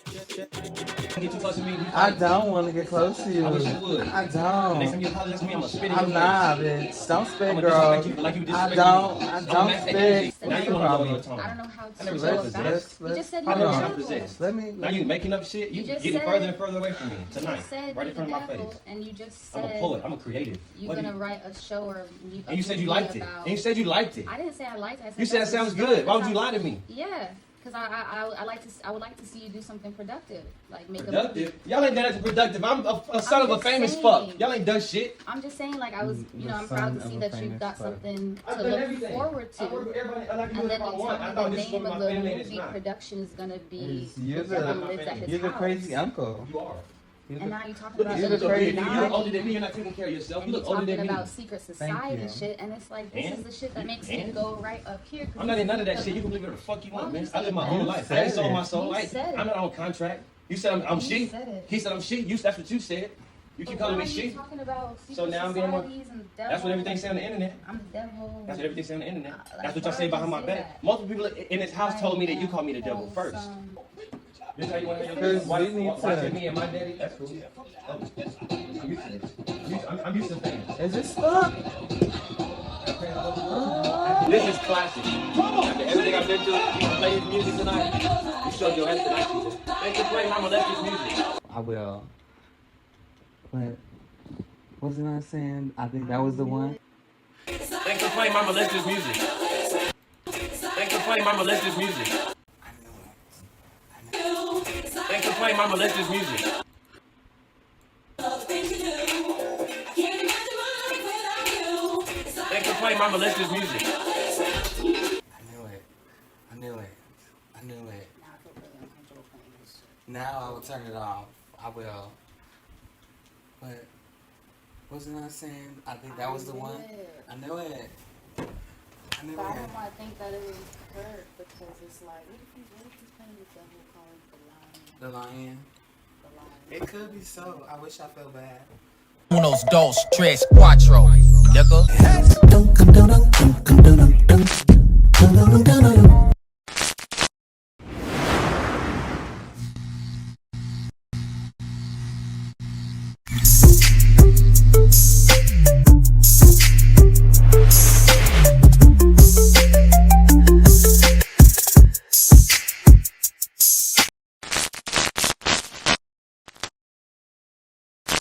Get too close to me. I don't want to get close to you. I wish you would. I don't. Next time you apologize to me, I'm gonna spit in your I'm face. not, bitch. Don't spit, I'ma girl. disrespect you like you I disrespect don't. me. I I'ma don't match that spit. energy. Now What's you the want to problem? go to tone. I don't know how to I never go said about possessed. it. You just said you I were never the said devil. possessed. Let me. Now you making up shit. You just getting said- further and further away from me You tonight, just said right in you're front the of my devil, face. and you just I'm said a poet. I'm a creative. you're What do gonna you- write a show or And you said you movie liked it. about- And you said you liked it. I didn't say I liked it. I said You said that it sounds was good. Why would you good. lie to me? Yeah, because I would like to see you do something productive, like make a Productive? movie. Y'all ain't done nothing productive. I'm a son of a just famous saying. fuck. Y'all ain't done shit. I'm just saying, like I was, you know, I'm The proud son to see of a that you've famous got fuck. something I've to done look everything. forward to. I work with everybody. I can do And then whatever I you want. tell I me thought the this was name my of the family and it's movie not. production is gonna be You're The Devil the, Lives at His you're the House. crazy uncle. You are. And now you're talking Look about at you. You look crazy. older than me. You're not taking care of yourself. and You you're look older talking than me. about secret society you. shit, and it's like this And? is the shit that makes me And? go right up here. 'cause I'm not in none of that you- shit. You can believe whatever the fuck you want, Well, man. you I live said my that. whole You life. I said ain't sold my it. soul. You I said it. I'm not on contract. You said I'm You she. said it. He said I'm she. That's what you said. You keep But calling why me are you she. talking about secret So now I'm being more. societies and That's what devil? everything say on the internet. I'm the devil. That's what everything say on the internet. like, That's what y'all why say would behind you my say back. that? Multiple people in this house told me that you called me the devil first. This how you want to have your Because why we need why to- me and my daddy? That's cool. Oh, I'm used to this. I'm used to things. Is it stuck? This is classic. After everything I've been through, you can play his music tonight. You showed your ass tonight, Jesus. Thank you for playing my molested music. I will. But wasn't I saying? I think that was the one. Thanks for playing my molested music. Thanks for playing my molested music. Thanks for playing my molested music. Thanks for playing my molested music. I knew it. I knew it. I knew it. Now I will turn it off. I will. But wasn't I saying? I think that was the one. I knew it. I knew But I it. don't want to think that it was Kirk because it's like, what if he's playing the devil calling the lion? The lion. It could be so. I wish I felt bad. Unos, dos, tres, cuatro, nigga.